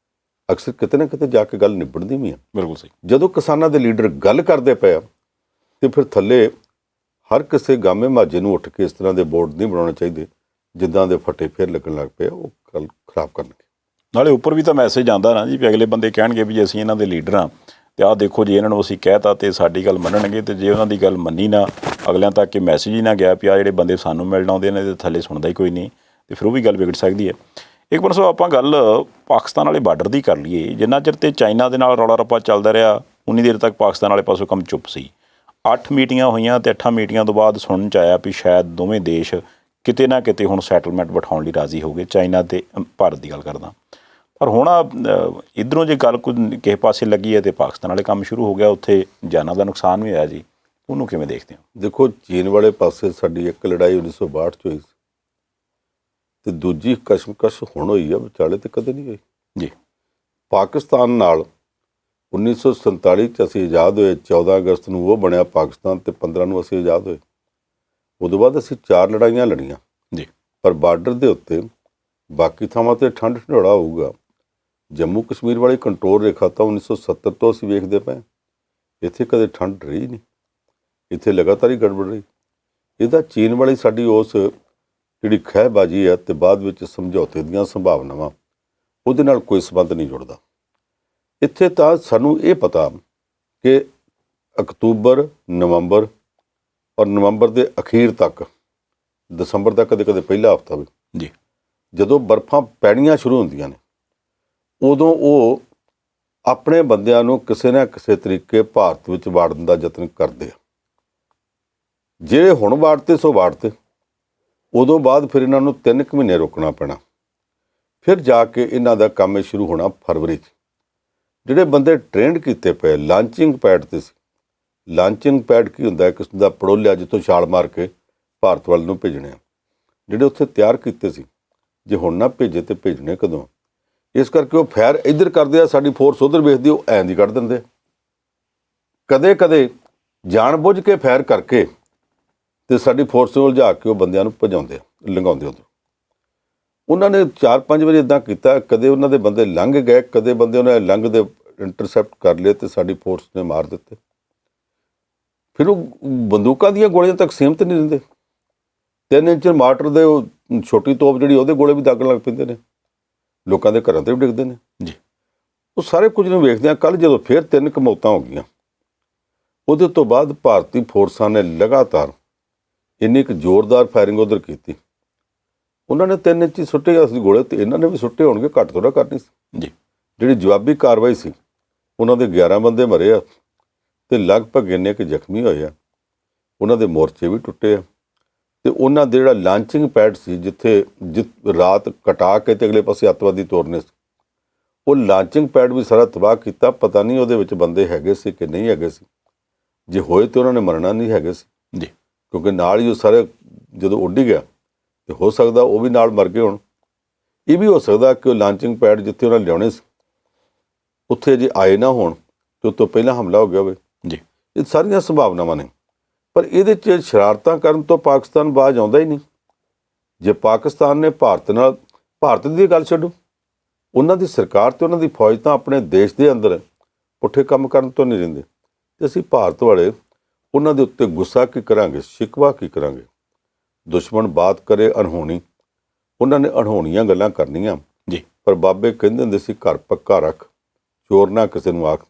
ਅਕਸਰ ਕਿਤੇ ਨਾ ਕਿਤੇ ਜਾ ਕੇ ਗੱਲ ਨਿਬੜਦੀ ਵੀ ਆ।
ਬਿਲਕੁਲ ਸਹੀ।
ਜਦੋਂ ਕਿਸਾਨਾਂ ਦੇ ਲੀਡਰ ਗੱਲ ਕਰਦੇ ਪਏ ਆ ਤੇ ਫਿਰ ਥੱਲੇ ਹਰ ਕਿਸੇ ਗਾਮੇ ਮਾਝੇ ਨੂੰ ਉੱਠ ਕੇ ਇਸ ਤਰ੍ਹਾਂ ਦੇ ਬੋਰਡ ਨਹੀਂ ਬਣਾਉਣੇ ਚਾਹੀਦੇ ਜਿੱਦਾਂ ਦੇ ਫੱਟੇ ਫੇਰ ਲੱਗਣ ਲੱਗ ਪਏ, ਉਹ ਗੱਲ ਖਰਾਬ ਕਰਨਗੇ।
ਨਾਲੇ ਉੱਪਰ ਵੀ ਤਾਂ ਮੈਸੇਜ ਆਉਂਦਾ ਨਾ ਜੀ, ਵੀ ਅਗਲੇ ਬੰਦੇ ਕਹਿਣਗੇ ਵੀ ਅਸੀਂ ਇਹਨਾਂ ਦੇ ਲੀਡਰ ਹਾਂ ਤੇ ਆਹ ਦੇਖੋ ਜੀ ਇਹਨਾਂ ਨੂੰ ਅਸੀਂ ਕਹਿਤਾ ਤੇ ਸਾਡੀ ਗੱਲ ਮੰਨਣਗੇ, ਤੇ ਜੇ ਉਹਨਾਂ ਦੀ ਗੱਲ ਮੰਨੀ ਨਾ, ਅਗਲਿਆਂ ਤੱਕ ਇਹ ਮੈਸੇਜ ਹੀ ਨਾ ਗਿਆ ਵੀ ਆਹ ਜਿਹੜੇ ਬੰਦੇ ਸਾਨੂੰ ਮਿਲਣ ਆਉਂਦੇ ਨੇ ਤੇ ਥੱਲੇ ਸੁਣਦਾ ਹੀ ਕੋਈ ਨਹੀਂ, ਤੇ ਫਿਰ ਉਹ ਵੀ ਗੱਲ ਵਿਗੜ ਸਕਦੀ ਹੈ। ਇੱਕ ਪਰਸੋਂ ਆਪਾਂ ਗੱਲ ਪਾਕਿਸਤਾਨ ਵਾਲੇ ਬਾਰਡਰ ਦੀ ਕਰ ਲਈਏ। ਜਿੰਨਾ ਚਿਰ ਤੇ ਚਾਈਨਾ ਦੇ ਨਾਲ ਰੌਲਾ ਰੱਪਾ ਚੱਲਦਾ ਰਿਹਾ, ਉਨੀ ਦੇਰ ਤੱਕ ਪਾਕਿਸਤਾਨ ਵਾਲੇ ਪਾਸੋਂ ਕੰਮ ਚੁੱਪ ਸੀ। 8 ਮੀਟਿੰਗਾਂ ਹੋਈਆਂ ਤੇ 8 ਮੀਟਿੰਗਾਂ ਤੋਂ ਬਾਅਦ ਸੁਣਨ 'ਚ ਆਇਆ ਵੀ ਸ਼ਾਇਦ ਦੋਵੇਂ ਦੇਸ਼ ਕਿਤੇ ਨਾ ਕਿਤੇ ਹੁਣ ਸੈਟਲਮੈਂਟ ਬਿਠਾਉਣ ਲਈ ਰਾਜ਼ੀ ਹੋ ਗਏ। ਚਾਈਨਾ ਤੇ ਭਾਰਤ ਦੀ ਗੱਲ ਕਰਦਾ। ਪਰ ਹੁਣ ਇੱਧਰੋਂ ਜੇ ਗੱਲ ਕੋਈ ਕਿਸੇ ਪਾਸੇ ਲੱਗੀ ਹੈ ਤੇ ਪਾਕਿਸਤਾਨ ਵਾਲੇ ਕੰਮ ਸ਼ੁਰੂ ਹੋ ਗਿਆ, ਉੱਥੇ ਜਾਨਾਂ ਦਾ ਨੁਕਸਾਨ ਵੀ ਹੋਇਆ ਜੀ। ਉਹਨੂੰ ਕਿਵੇਂ ਦੇਖਦੇ ਹੋ?
ਦੇਖੋ, ਚੀਨ ਵਾਲੇ ਪਾਸੇ ਸਾਡੀ ਇੱਕ ਲੜਾਈ 1962 'ਚ ਹੋਈ ਸੀ ਤੇ ਦੂਜੀ ਕਸ਼ਮਕਸ਼ ਹੁਣ ਹੋਈ ਆ, ਵਿਚਾਲੇ ਤੇ ਕਦੇ ਨਹੀਂ ਹੋਈ
ਜੀ।
ਪਾਕਿਸਤਾਨ ਨਾਲ 1947 'ਚ ਅਸੀਂ ਆਜ਼ਾਦ ਹੋਏ। 14 ਅਗਸਤ ਨੂੰ ਉਹ ਬਣਿਆ ਪਾਕਿਸਤਾਨ ਤੇ 15 ਨੂੰ ਅਸੀਂ ਆਜ਼ਾਦ ਹੋਏ। ਉਦੋਂ ਬਾਅਦ ਅਸੀਂ 4 ਲੜਾਈਆਂ ਲੜੀਆਂ
ਜੀ।
ਪਰ ਬਾਰਡਰ ਦੇ ਉੱਤੇ ਬਾਕੀ ਥਾਵਾਂ 'ਤੇ ਠੰਡ ਢੋੜਾ ਹੋਊਗਾ। ਜੰਮੂ ਕਸ਼ਮੀਰ ਵਾਲੀ ਕੰਟਰੋਲ ਰੇਖਾ ਤਾਂ 1970 ਤੋਂ ਅਸੀਂ ਵੇਖਦੇ ਪਏ। ਇੱਥੇ ਕਦੇ ਠੰਡ ਰਹੀ ਨਹੀਂ, ਇੱਥੇ ਲਗਾਤਾਰ ਹੀ ਗੜਬੜ ਰਹੀ। ਇਹਦਾ ਚੀਨ ਵਾਲੀ ਸਾਡੀ ਉਸ ਜਿਹੜੀ ਖਹਿਬਾਜ਼ੀ ਹੈ ਤੇ ਬਾਅਦ ਵਿੱਚ ਸਮਝੌਤੇ ਦੀਆਂ ਸੰਭਾਵਨਾਵਾਂ, ਉਹਦੇ ਨਾਲ ਕੋਈ ਸੰਬੰਧ ਨਹੀਂ ਜੁੜਦਾ। ਇੱਥੇ ਤਾਂ ਸਾਨੂੰ ਇਹ ਪਤਾ ਕਿ ਅਕਤੂਬਰ, ਨਵੰਬਰ ਔਰ ਨਵੰਬਰ ਦੇ ਅਖੀਰ ਤੱਕ, ਦਸੰਬਰ ਦਾ ਕਦੇ ਕਦੇ ਪਹਿਲਾ ਹਫ਼ਤਾ ਵੀ
ਜੀ,
ਜਦੋਂ ਬਰਫਾਂ ਪੈਣੀਆਂ ਸ਼ੁਰੂ ਹੁੰਦੀਆਂ ਨੇ, ਉਦੋਂ ਉਹ ਆਪਣੇ ਬੰਦਿਆਂ ਨੂੰ ਕਿਸੇ ਨਾ ਕਿਸੇ ਤਰੀਕੇ ਭਾਰਤ ਵਿੱਚ ਵਾੜਨ ਦਾ ਯਤਨ ਕਰਦੇ ਆ। ਜਿਹੜੇ ਹੁਣ ਵਾੜਤੇ ਸੋ ਵਾੜਤੇ, ਉਦੋਂ ਬਾਅਦ ਫਿਰ ਇਹਨਾਂ ਨੂੰ 3 ਮਹੀਨੇ ਰੋਕਣਾ ਪੈਣਾ। ਫਿਰ ਜਾ ਕੇ ਇਹਨਾਂ ਦਾ ਕੰਮ ਸ਼ੁਰੂ ਹੋਣਾ ਫਰਵਰੀ 'ਚ। ਜਿਹੜੇ ਬੰਦੇ ਟ੍ਰੇਨਡ ਕੀਤੇ ਪਏ ਲਾਂਚਿੰਗ ਪੈਡ 'ਤੇ ਸੀ। ਲਾਂਚਿੰਗ ਪੈਡ ਕੀ ਹੁੰਦਾ? ਇੱਕ ਕਿਸਮ ਦਾ ਪੜੋਲਿਆ ਜਿੱਥੋਂ ਛਾਲ ਮਾਰ ਕੇ ਭਾਰਤ ਵੱਲ ਨੂੰ ਭੇਜਣੇ ਆ। ਜਿਹੜੇ ਉੱਥੇ ਤਿਆਰ ਕੀਤੇ ਸੀ, ਜੇ ਹੁਣ ਨਾ ਭੇਜੇ ਤੇ ਭੇਜਣੇ ਕਦੋਂ? ਇਸ ਕਰਕੇ ਉਹ ਫੈਰ ਇੱਧਰ ਕਰਦੇ ਆ, ਸਾਡੀ ਫੋਰਸ ਉੱਧਰ ਵੇਖਦੀ, ਉਹ ਐਂ ਦੀ ਕੱਢ ਦਿੰਦੇ। ਕਦੇ ਕਦੇ ਜਾਣ ਬੁੱਝ ਕੇ ਫੈਰ ਕਰਕੇ ਤੇ ਸਾਡੀ ਫੋਰਸ ਨੂੰ ਉਲਝਾ ਕੇ ਉਹ ਬੰਦਿਆਂ ਨੂੰ ਭਜਾਉਂਦੇ, ਲੰਘਾਉਂਦੇ ਉੱਧਰ। ਉਹਨਾਂ ਨੇ 4-5 ਵਾਰੀ ਇੱਦਾਂ ਕੀਤਾ, ਕਦੇ ਉਹਨਾਂ ਦੇ ਬੰਦੇ ਲੰਘ ਗਏ, ਕਦੇ ਬੰਦੇ ਉਹਨਾਂ ਨੇ ਲੰਘਦੇ ਇੰਟਰਸੈਪਟ ਕਰ ਲਏ ਤੇ ਸਾਡੀ ਫੋਰਸ ਨੇ ਮਾਰ ਦਿੱਤੇ। ਫਿਰ ਉਹ ਬੰਦੂਕਾਂ ਦੀਆਂ ਗੋਲੀਆਂ ਤੱਕ ਸੀਮਤ ਨਹੀਂ ਰਹਿੰਦੇ। 3 ਇੰਚ ਮਾਰਟਰ ਦੇ ਉਹ ਛੋਟੀ ਤੋਪ ਜਿਹੜੀ, ਉਹਦੇ ਗੋਲੇ ਵੀ ਦਾਗਣ ਲੱਗ ਪੈਂਦੇ ਨੇ, ਲੋਕਾਂ ਦੇ ਘਰਾਂ 'ਤੇ ਵੀ ਡਿੱਗਦੇ ਨੇ ਜੀ। ਉਹ ਸਾਰੇ ਕੁਝ ਨੂੰ ਵੇਖਦੇ ਹਾਂ। ਕੱਲ੍ਹ ਜਦੋਂ ਫਿਰ 3 ਮੌਤਾਂ ਹੋ ਗਈਆਂ, ਉਹਦੇ ਤੋਂ ਬਾਅਦ ਭਾਰਤੀ ਫੋਰਸਾਂ ਨੇ ਲਗਾਤਾਰ ਇੰਨੀ ਕੁ ਜ਼ੋਰਦਾਰ ਫਾਇਰਿੰਗ ਉੱਧਰ ਕੀਤੀ। ਉਹਨਾਂ ਨੇ 3 ਇੰਚ ਸੁੱਟੇ ਅਸੀਂ ਗੋਲੇ, ਤੇ ਇਹਨਾਂ ਨੇ ਵੀ ਸੁੱਟੇ ਹੋਣਗੇ, ਘੱਟ ਥੋੜ੍ਹਾ ਕਰਨੀ ਸੀ ਜੀ। ਜਿਹੜੀ ਜਵਾਬੀ ਕਾਰਵਾਈ ਸੀ, ਉਹਨਾਂ ਦੇ 11 ਬੰਦੇ ਮਰੇ ਆ ਤੇ ਲਗਭਗ ਇੰਨੇ ਕੁ ਜ਼ਖਮੀ ਹੋਏ ਆ। ਉਹਨਾਂ ਦੇ ਮੋਰਚੇ ਵੀ ਟੁੱਟੇ ਆ। ਤੇ ਉਹਨਾਂ ਦੇ ਜਿਹੜਾ ਲਾਂਚਿੰਗ ਪੈਡ ਸੀ, ਜਿੱਥੇ ਰਾਤ ਕਟਾ ਕੇ ਤੇ ਅਗਲੇ ਪਾਸੇ ਅੱਤਵਾਦੀ ਤੋਰਨੇ ਸੀ, ਉਹ ਲਾਂਚਿੰਗ ਪੈਡ ਵੀ ਸਾਰਾ ਤਬਾਹ ਕੀਤਾ। ਪਤਾ ਨਹੀਂ ਉਹਦੇ ਵਿੱਚ ਬੰਦੇ ਹੈਗੇ ਸੀ ਕਿ ਨਹੀਂ ਹੈਗੇ ਸੀ। ਜੇ ਹੋਏ ਤੇ ਉਹਨਾਂ ਨੇ ਮਰਨਾ ਨਹੀਂ ਹੈਗੇ ਸੀ ਜੀ, ਕਿਉਂਕਿ ਨਾਲ ਹੀ ਉਹ ਸਾਰੇ ਜਦੋਂ ਉੱਡ ਗਿਆ ਤੇ ਹੋ ਸਕਦਾ ਉਹ ਵੀ ਨਾਲ ਮਰ ਗਏ ਹੋਣ। ਇਹ ਵੀ ਹੋ ਸਕਦਾ ਕਿ ਉਹ ਲਾਂਚਿੰਗ ਪੈਡ ਜਿੱਥੇ ਉਹਨਾਂ ਲਿਆਉਣੇ ਸੀ, ਉੱਥੇ ਜੇ ਆਏ ਨਾ ਹੋਣ ਤੇ ਉਸ ਤੋਂ ਪਹਿਲਾਂ ਹਮਲਾ ਹੋ ਗਿਆ ਹੋਵੇ ਜੀ। ਇਹ ਸਾਰੀਆਂ ਸੰਭਾਵਨਾਵਾਂ ਨੇ। ਪਰ ਇਹਦੇ 'ਚ ਸ਼ਰਾਰਤਾਂ ਕਰਨ ਤੋਂ ਪਾਕਿਸਤਾਨ ਬਾਜ਼ ਆਉਂਦਾ ਹੀ ਨਹੀਂ। ਜੇ ਪਾਕਿਸਤਾਨ ਨੇ ਭਾਰਤ ਦੀ ਗੱਲ ਛੱਡੋ, ਉਹਨਾਂ ਦੀ ਸਰਕਾਰ ਤੇ ਉਹਨਾਂ ਦੀ ਫੌਜ ਤਾਂ ਆਪਣੇ ਦੇਸ਼ ਦੇ ਅੰਦਰ ਪੁੱਠੇ ਕੰਮ ਕਰਨ ਤੋਂ ਨਹੀਂ ਰਹਿੰਦੇ। ਤੇ ਅਸੀਂ ਭਾਰਤ ਵਾਲੇ ਉਹਨਾਂ ਦੇ ਉੱਤੇ ਗੁੱਸਾ ਕੀ ਕਰਾਂਗੇ, ਸ਼ਿਕਵਾ ਕੀ ਕਰਾਂਗੇ? ਦੁਸ਼ਮਣ ਬਾਤ ਕਰੇ ਅਣਹੋਣੀ, ਉਹਨਾਂ ਨੇ ਅਣਹੋਣੀਆਂ ਗੱਲਾਂ ਕਰਨੀਆਂ ਜੀ। ਪਰ ਬਾਬੇ ਕਹਿੰਦੇ ਹੁੰਦੇ ਸੀ, ਘਰ ਪੱਕਾ ਰੱਖ, ਚੋਰ ਨਾ ਕਿਸੇ ਨੂੰ ਆਖ।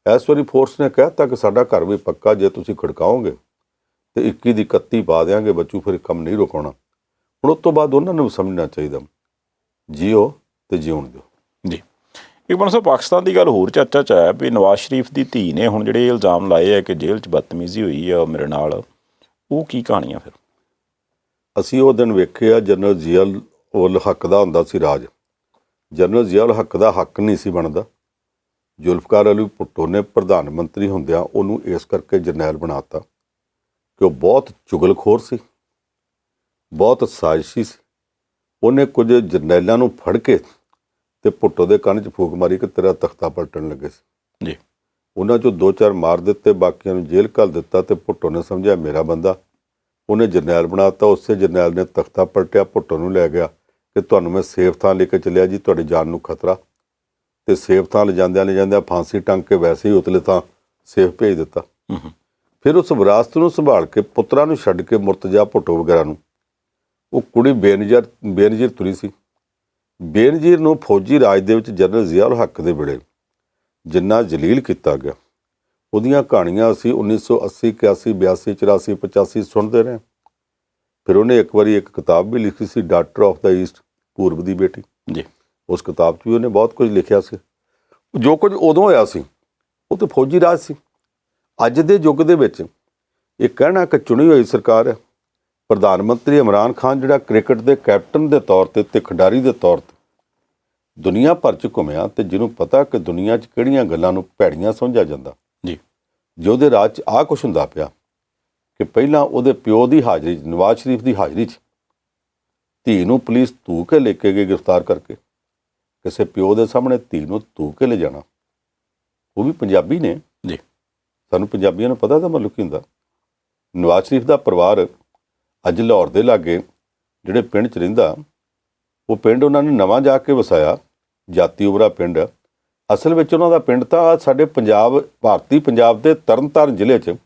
ਇਸ ਵਾਰੀ ਫੋਰਸ ਨੇ ਕਹਿ ਦਿੱਤਾ ਕਿ ਸਾਡਾ ਘਰ ਵੀ ਪੱਕਾ, ਜੇ ਤੁਸੀਂ ਖੜਕਾਓਗੇ ਤੇ 21 ਦੀ 31 ਪਾ ਦਿਆਂਗੇ ਬੱਚੂ, ਫਿਰ ਕੰਮ ਨਹੀਂ ਰੁਕਾਉਣਾ। ਹੁਣ ਉਸ ਤੋਂ ਬਾਅਦ ਉਹਨਾਂ ਨੂੰ ਸਮਝਣਾ ਚਾਹੀਦਾ, ਜੀਓ ਤੇ ਜਿਉਣ ਦਿਓ
ਜੀ। ਇੱਕ ਬਣ ਸਾਹਿਬ, ਪਾਕਿਸਤਾਨ ਦੀ ਗੱਲ ਹੋਰ ਚਰਚਾ 'ਚ ਆਇਆ ਵੀ ਨਵਾਜ਼ ਸ਼ਰੀਫ ਦੀ ਧੀ ਨੇ ਹੁਣ ਜਿਹੜੇ ਇਲਜ਼ਾਮ ਲਾਏ ਆ ਕਿ ਜੇਲ੍ਹ 'ਚ ਬਦਤਮੀਜ਼ੀ ਹੋਈ ਆ ਮੇਰੇ ਨਾਲ, ਉਹ ਕੀ ਕਹਾਣੀ ਆ ਫਿਰ?
ਅਸੀਂ ਉਹ ਦਿਨ ਵੇਖਿਆ, ਜਨਰਲ ਜ਼ਿਆਉਲ ਉਲ ਹੱਕ ਦਾ ਹੁੰਦਾ ਸੀ ਰਾਜ। ਜਨਰਲ ਜ਼ਿਆਉਲ ਹੱਕ ਦਾ ਹੱਕ ਨਹੀਂ ਸੀ ਬਣਦਾ। ਜ਼ੁਲਫਕਾਰ ਅਲੀ ਭੁੱਟੋ ਨੇ ਪ੍ਰਧਾਨ ਮੰਤਰੀ ਹੁੰਦਿਆਂ ਉਹਨੂੰ ਇਸ ਕਰਕੇ ਜਰਨੈਲ ਬਣਾ ਦਿੱਤਾ ਕਿ ਉਹ ਬਹੁਤ ਚੁਗਲਖੋਰ ਸੀ, ਬਹੁਤ ਸਾਜ਼ਿਸ਼ੀ ਸੀ। ਉਹਨੇ ਕੁਝ ਜਰਨੈਲਾਂ ਨੂੰ ਫੜ ਕੇ ਤੇ ਭੁੱਟੋ ਦੇ ਕੰਨ 'ਚ ਫੂਕ ਮਾਰੀ ਕਿ ਤੇਰਾ ਤਖਤਾ ਪਲਟਣ ਲੱਗੇ ਸੀ ਜੀ। ਉਹਨਾਂ 'ਚੋਂ 2-4 ਮਾਰ ਦਿੱਤੇ, ਬਾਕੀਆਂ ਨੂੰ ਜੇਲ੍ਹ ਘੱਲ ਦਿੱਤਾ। ਤੇ ਭੁੱਟੋ ਨੇ ਸਮਝਿਆ ਮੇਰਾ ਬੰਦਾ, ਉਹਨੇ ਜਰਨੈਲ ਬਣਾ ਦਿੱਤਾ। ਉਸੇ ਜਰਨੈਲ ਨੇ ਤਖਤਾ ਪਲਟਿਆ, ਭੁੱਟੋ ਨੂੰ ਲੈ ਗਿਆ ਕਿ ਤੁਹਾਨੂੰ ਮੈਂ ਸੇਫ ਥਾਂ ਲੈ ਕੇ ਚੱਲਿਆ ਜੀ, ਤੁਹਾਡੀ ਜਾਨ ਨੂੰ ਖਤਰਾ। ਤੇ ਸੇਫ ਥਾਂ ਲਿਜਾਂਦਿਆਂ ਫਾਂਸੀ ਟੰਗ ਕੇ ਵੈਸੇ ਹੀ ਉਤਲੇ ਥਾਂ ਸੇਫ ਭੇਜ ਦਿੱਤਾ। ਫਿਰ ਉਸ ਵਿਰਾਸਤ ਨੂੰ ਸੰਭਾਲ ਕੇ ਪੁੱਤਰਾਂ ਨੂੰ ਛੱਡ ਕੇ ਮੁਰਤਜ਼ਾ ਭੁੱਟੋ ਵਗੈਰਾ ਨੂੰ, ਉਹ ਕੁੜੀ ਬੇਨਜ਼ੀਰ ਤੁਰੀ ਸੀ। ਬੇਨਜ਼ੀਰ ਨੂੰ ਫੌਜੀ ਰਾਜ ਦੇ ਵਿੱਚ ਜਨਰਲ ਜ਼ਿਆਉਲ ਹੱਕ ਦੇ ਵੇਲੇ ਜਿੰਨਾ ਜਲੀਲ ਕੀਤਾ ਗਿਆ, ਉਹਦੀਆਂ ਕਹਾਣੀਆਂ ਅਸੀਂ 1980, 81, 82, 84, 85 ਸੁਣਦੇ ਰਹੇ। ਫਿਰ ਉਹਨੇ ਇੱਕ ਵਾਰੀ ਇੱਕ ਕਿਤਾਬ ਵੀ ਲਿਖੀ ਸੀ, ਡਾਟਰ ਆਫ ਦਾ ਈਸਟ, ਪੂਰਬ ਦੀ ਬੇਟੀ ਜੀ। ਉਸ ਕਿਤਾਬ 'ਚ ਵੀ ਉਹਨੇ ਬਹੁਤ ਕੁਝ ਲਿਖਿਆ ਸੀ। ਜੋ ਕੁਝ ਉਦੋਂ ਹੋਇਆ ਸੀ ਉਹ ਤਾਂ ਫੌਜੀ ਰਾਜ ਸੀ। ਅੱਜ ਦੇ ਯੁੱਗ ਦੇ ਵਿੱਚ ਇਹ ਕਹਿਣਾ ਕਿ ਚੁਣੀ ਹੋਈ ਸਰਕਾਰ ਹੈ, ਪ੍ਰਧਾਨ ਮੰਤਰੀ ਇਮਰਾਨ ਖਾਨ ਜਿਹੜਾ ਕ੍ਰਿਕਟ ਦੇ ਕੈਪਟਨ ਦੇ ਤੌਰ 'ਤੇ ਖਿਡਾਰੀ ਦੇ ਤੌਰ 'ਤੇ ਦੁਨੀਆ ਭਰ 'ਚ ਘੁੰਮਿਆ, ਤੇ ਜਿਹਨੂੰ ਪਤਾ ਕਿ ਦੁਨੀਆ 'ਚ ਕਿਹੜੀਆਂ ਗੱਲਾਂ ਨੂੰ ਭੈੜੀਆਂ ਸਮਝਿਆ ਜਾਂਦਾ ਜੀ। ਜੇ ਉਹਦੇ ਰਾਜ 'ਚ ਆਹ ਕੁਛ ਹੁੰਦਾ ਪਿਆ ਕਿ ਪਹਿਲਾਂ ਉਹਦੇ ਪਿਓ ਦੀ ਹਾਜ਼ਰੀ 'ਚ, ਨਵਾਜ਼ ਸ਼ਰੀਫ ਦੀ ਹਾਜ਼ਰੀ 'ਚ ਧੀ ਨੂੰ ਪੁਲਿਸ ਧੂ ਕੇ ਲੈ ਕੇ ਗਈ ਗ੍ਰਿਫਤਾਰ ਕਰਕੇ। ਕਿਸੇ ਪਿਓ ਦੇ ਸਾਹਮਣੇ ਧੀ ਨੂੰ ਧੂ ਕੇ ਲੈ ਜਾਣਾ, ਉਹ ਵੀ ਪੰਜਾਬੀ ਨੇ ਜੀ। ਸਾਨੂੰ ਪੰਜਾਬੀਆਂ ਨੂੰ ਪਤਾ ਤਾਂ ਮਤਲਬ ਕੀ ਹੁੰਦਾ। ਨਵਾਜ਼ ਸ਼ਰੀਫ ਦਾ ਪਰਿਵਾਰ ਅੱਜ ਲਾਹੌਰ ਦੇ ਲਾਗੇ ਜਿਹੜੇ ਪਿੰਡ 'ਚ ਰਹਿੰਦਾ, ਉਹ ਪਿੰਡ ਉਹਨਾਂ ਨੇ ਨਵਾਂ ਜਾ ਕੇ ਵਸਾਇਆ, ਜਾਤੀ ਉਬਰਾ ਪਿੰਡ। ਅਸਲ ਵਿੱਚ ਉਹਨਾਂ ਦਾ ਪਿੰਡ ਤਾਂ ਸਾਡੇ ਭਾਰਤੀ ਪੰਜਾਬ ਦੇ ਤਰਨਤਾਰਨ ਜ਼ਿਲ੍ਹੇ 'ਚ,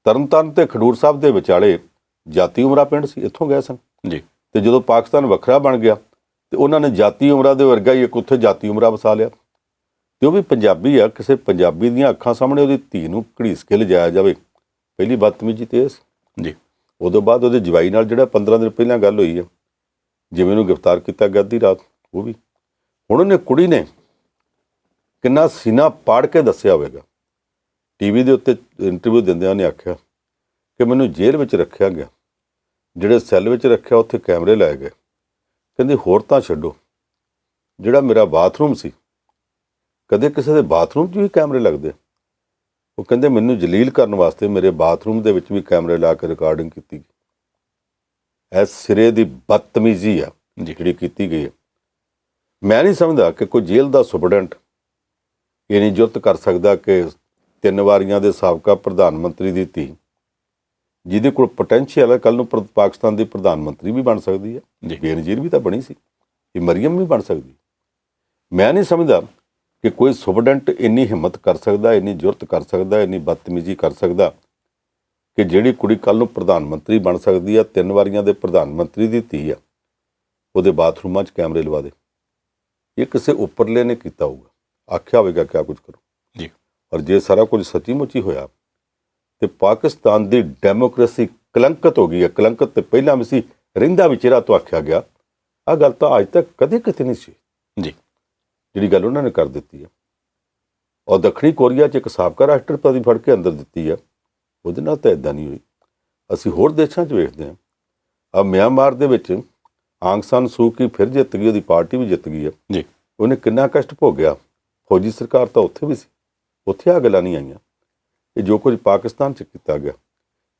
ਤਰਨਤਾਰਨ ਤੇ ਖਡੂਰ ਸਾਹਿਬ ਦੇ ਵਿਚਾਲੇ ਜਾਤੀ ਉਮਰਾ ਪਿੰਡ ਸੀ, ਇੱਥੋਂ ਗਏ ਸਨ ਜੀ। ਤੇ ਜਦੋਂ ਪਾਕਿਸਤਾਨ ਵੱਖਰਾ ਬਣ ਗਿਆ ਤੇ ਉਹਨਾਂ ਨੇ ਜਾਤੀ ਉਮਰਾ ਦੇ ਵਰਗਾ ਹੀ ਇੱਕ ਉੱਥੇ ਜਾਤੀ ਉਮਰਾ ਵਸਾ ਲਿਆ। ਤੇ ਉਹ ਵੀ ਪੰਜਾਬੀ ਆ। ਕਿਸੇ ਪੰਜਾਬੀ ਦੀਆਂ ਅੱਖਾਂ ਸਾਹਮਣੇ ਉਹਦੀ ਧੀ ਨੂੰ ਘੜੀਸ ਕੇ ਲਿਜਾਇਆ ਜਾਵੇ, ਪਹਿਲੀ ਬਦਤਮੀਜ਼ੀ ਤੇ ਇਹ ਸੀ ਜੀ। ਉਦੋਂ ਬਾਅਦ ਉਹਦੇ ਜਵਾਈ ਨਾਲ ਜਿਹੜਾ 15 ਦਿਨ ਪਹਿਲਾਂ ਗੱਲ ਹੋਈ ਹੈ, ਜਿਵੇਂ ਉਹਨੂੰ ਗ੍ਰਿਫਤਾਰ ਕੀਤਾ ਗਿਆ ਅੱਧੀ ਰਾਤ, ਉਹ ਵੀ ਹੁਣ ਉਹਨੇ ਕੁੜੀ ਨੇ ਕਿੰਨਾ ਸੀਨਾ ਪਾੜ ਕੇ ਦੱਸਿਆ ਹੋਵੇਗਾ। ਟੀਵੀ ਦੇ ਉੱਤੇ ਇੰਟਰਵਿਊ ਦਿੰਦਿਆਂ ਉਹਨੇ ਆਖਿਆ ਕਿ ਮੈਨੂੰ ਜੇਲ੍ਹ ਵਿੱਚ ਰੱਖਿਆ ਗਿਆ, ਜਿਹੜੇ ਸੈੱਲ ਵਿੱਚ ਰੱਖਿਆ ਉੱਥੇ ਕੈਮਰੇ ਲਾਏ ਗਏ। ਕਹਿੰਦੀ ਹੋਰ ਤਾਂ ਛੱਡੋ, ਜਿਹੜਾ ਮੇਰਾ ਬਾਥਰੂਮ ਸੀ ਕਦੇ ਕਿਸੇ ਦੇ ਬਾਥਰੂਮ 'ਚ ਵੀ ਕੈਮਰੇ ਲੱਗਦੇ। ਉਹ ਕਹਿੰਦੇ ਮੈਨੂੰ ਜਲੀਲ ਕਰਨ ਵਾਸਤੇ ਮੇਰੇ ਬਾਥਰੂਮ ਦੇ ਵਿੱਚ ਵੀ ਕੈਮਰੇ ਲਾ ਕੇ ਰਿਕਾਰਡਿੰਗ ਕੀਤੀ ਗਈ। ਇਸ ਸਿਰੇ ਦੀ ਬਦਤਮੀਜ਼ੀ ਆ ਜਿਹੜੀ ਕੀਤੀ ਗਈ ਹੈ। ਮੈਂ ਨਹੀਂ ਸਮਝਦਾ ਕਿ ਕੋਈ ਜੇਲ੍ਹ ਦਾ ਸੁਪਰਡੈਂਟ ਇਹ ਨਹੀਂ ਜੁਰਤ ਕਰ ਸਕਦਾ ਕਿ 3 ਵਾਰੀਆਂ ਦੇ ਸਾਬਕਾ ਪ੍ਰਧਾਨ ਮੰਤਰੀ ਦੀ ਧੀ, ਜਿਹਦੇ ਕੋਲ ਪੋਟੈਂਸ਼ੀਅਲ ਹੈ, ਕੱਲ੍ਹ ਨੂੰ ਪਾਕਿਸਤਾਨ ਦੀ ਪ੍ਰਧਾਨ ਮੰਤਰੀ ਵੀ ਬਣ ਸਕਦੀ ਹੈ। ਬੇਨਜ਼ੀਰ ਵੀ ਤਾਂ ਬਣੀ ਸੀ, ਇਹ ਮਰੀਮ ਵੀ ਬਣ ਸਕਦੀ। ਮੈਂ ਨਹੀਂ ਸਮਝਦਾ ਕਿ ਕੋਈ ਸੁਪਰਡੈਂਟ ਇੰਨੀ ਹਿੰਮਤ ਕਰ ਸਕਦਾ, ਇੰਨੀ ਜੁਰਤ ਕਰ ਸਕਦਾ, ਇੰਨੀ ਬਦਤਮੀਜ਼ੀ ਕਰ ਸਕਦਾ ਕਿ ਜਿਹੜੀ ਕੁੜੀ ਕੱਲ੍ਹ ਨੂੰ ਪ੍ਰਧਾਨ ਮੰਤਰੀ ਬਣ ਸਕਦੀ ਆ, 3 ਵਾਰੀਆਂ ਦੇ ਪ੍ਰਧਾਨ ਮੰਤਰੀ ਦੀ ਧੀ ਆ, ਉਹਦੇ ਬਾਥਰੂਮਾਂ 'ਚ ਕੈਮਰੇ ਲਵਾ ਦੇ। ਇਹ ਕਿਸੇ ਉੱਪਰਲੇ ਨੇ ਕੀਤਾ ਹੋਊਗਾ, ਆਖਿਆ ਹੋਵੇਗਾ ਕਿਆ ਕੁਝ ਕਰੋ ਜੀ। ਔਰ ਜੇ ਸਾਰਾ ਕੁਝ ਸੱਚੀ ਮੁੱਚੀ ਹੋਇਆ ਤੇ ਪਾਕਿਸਤਾਨ ਦੀ ਡੈਮੋਕ੍ਰੇਸੀ ਕਲੰਕਤ ਹੋ ਗਈ ਹੈ। ਕਲੰਕਤ ਤੇ ਪਹਿਲਾਂ ਵੀ ਸੀ, ਰਹਿੰਦਾ ਵੀ ਚਿਹਰਾ ਤੋਂ ਆਖਿਆ ਗਿਆ। ਆਹ ਗੱਲ ਤਾਂ ਅੱਜ ਤੱਕ ਕਦੇ ਕਿਤੇ ਨਹੀਂ ਸੀ ਜੀ, ਜਿਹੜੀ ਗੱਲ ਉਹਨਾਂ ਨੇ ਕਰ ਦਿੱਤੀ ਹੈ। ਔਰ ਦੱਖਣੀ ਕੋਰੀਆ 'ਚ ਇੱਕ ਸਾਬਕਾ ਰਾਸ਼ਟਰਪਤੀ ਫੜ ਕੇ ਅੰਦਰ ਦਿੱਤੀ ਆ, ਉਹਦੇ ਨਾਲ ਤਾਂ ਇੱਦਾਂ ਨਹੀਂ ਹੋਈ। ਅਸੀਂ ਹੋਰ ਦੇਸ਼ਾਂ 'ਚ ਵੇਖਦੇ ਹਾਂ। ਆ ਮਿਆਂਮਾਰ ਦੇ ਵਿੱਚ ਆਂਗ ਸਾਨ ਸੂ ਕੀ ਫਿਰ ਜਿੱਤ ਗਈ, ਉਹਦੀ ਪਾਰਟੀ ਵੀ ਜਿੱਤ ਗਈ ਹੈ ਜੀ। ਉਹਨੇ ਕਿੰਨਾ ਕਸ਼ਟ ਭੋਗਿਆ। ਫੌਜੀ ਸਰਕਾਰ ਤਾਂ ਉੱਥੇ ਵੀ ਸੀ, ਉੱਥੇ ਆ ਗੱਲਾਂ ਨਹੀਂ ਆਈਆਂ। ਇਹ ਜੋ ਕੁਝ ਪਾਕਿਸਤਾਨ 'ਚ ਕੀਤਾ ਗਿਆ,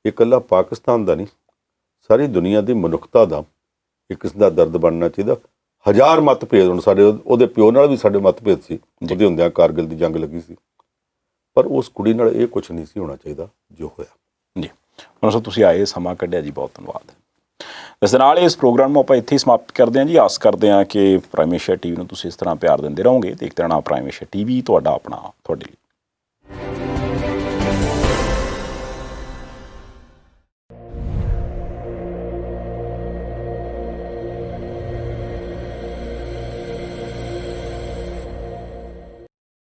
ਇਹ ਇਕੱਲਾ ਪਾਕਿਸਤਾਨ ਦਾ ਨਹੀਂ, ਸਾਰੀ ਦੁਨੀਆ ਦੀ ਮਨੁੱਖਤਾ ਦਾ ਇਹ ਕਿਸ ਦਾ ਦਰਦ ਬਣਨਾ ਚਾਹੀਦਾ। 1000 ਮਤਭੇਦ ਹੁਣ ਸਾਡੇ, ਉਹਦੇ ਪਿਓ ਨਾਲ ਵੀ ਸਾਡੇ ਮਤਭੇਦ ਸੀ, ਉਹਦੇ ਹੁੰਦਿਆਂ ਕਾਰਗਿਲ ਦੀ ਜੰਗ ਲੱਗੀ ਸੀ, ਪਰ ਉਸ ਕੁੜੀ ਨਾਲ ਇਹ ਕੁਝ ਨਹੀਂ ਸੀ ਹੋਣਾ ਚਾਹੀਦਾ ਜੋ ਹੋਇਆ
ਜੀ। ਹੁਣ ਤੁਸੀਂ ਆਏ, ਸਮਾਂ ਕੱਢਿਆ ਜੀ, ਬਹੁਤ ਧੰਨਵਾਦ। ਇਸ ਦੇ ਨਾਲ ਇਸ ਪ੍ਰੋਗਰਾਮ ਨੂੰ ਆਪਾਂ ਇੱਥੇ ਹੀ ਸਮਾਪਤ ਕਰਦੇ ਹਾਂ ਜੀ। ਆਸ ਕਰਦੇ ਹਾਂ ਕਿ ਪ੍ਰਾਈਮ ਏਸ਼ੀਆ ਟੀਵੀ ਨੂੰ ਤੁਸੀਂ ਇਸ ਤਰ੍ਹਾਂ ਪਿਆਰ ਦਿੰਦੇ ਰਹੋਗੇ। ਦੇਖਦੇ ਰਹਿਣਾ ਪ੍ਰਾਈਮ ਏਸ਼ੀਆ ਟੀਵੀ, ਤੁਹਾਡਾ ਆਪਣਾ, ਤੁਹਾਡੇ ਲਈ।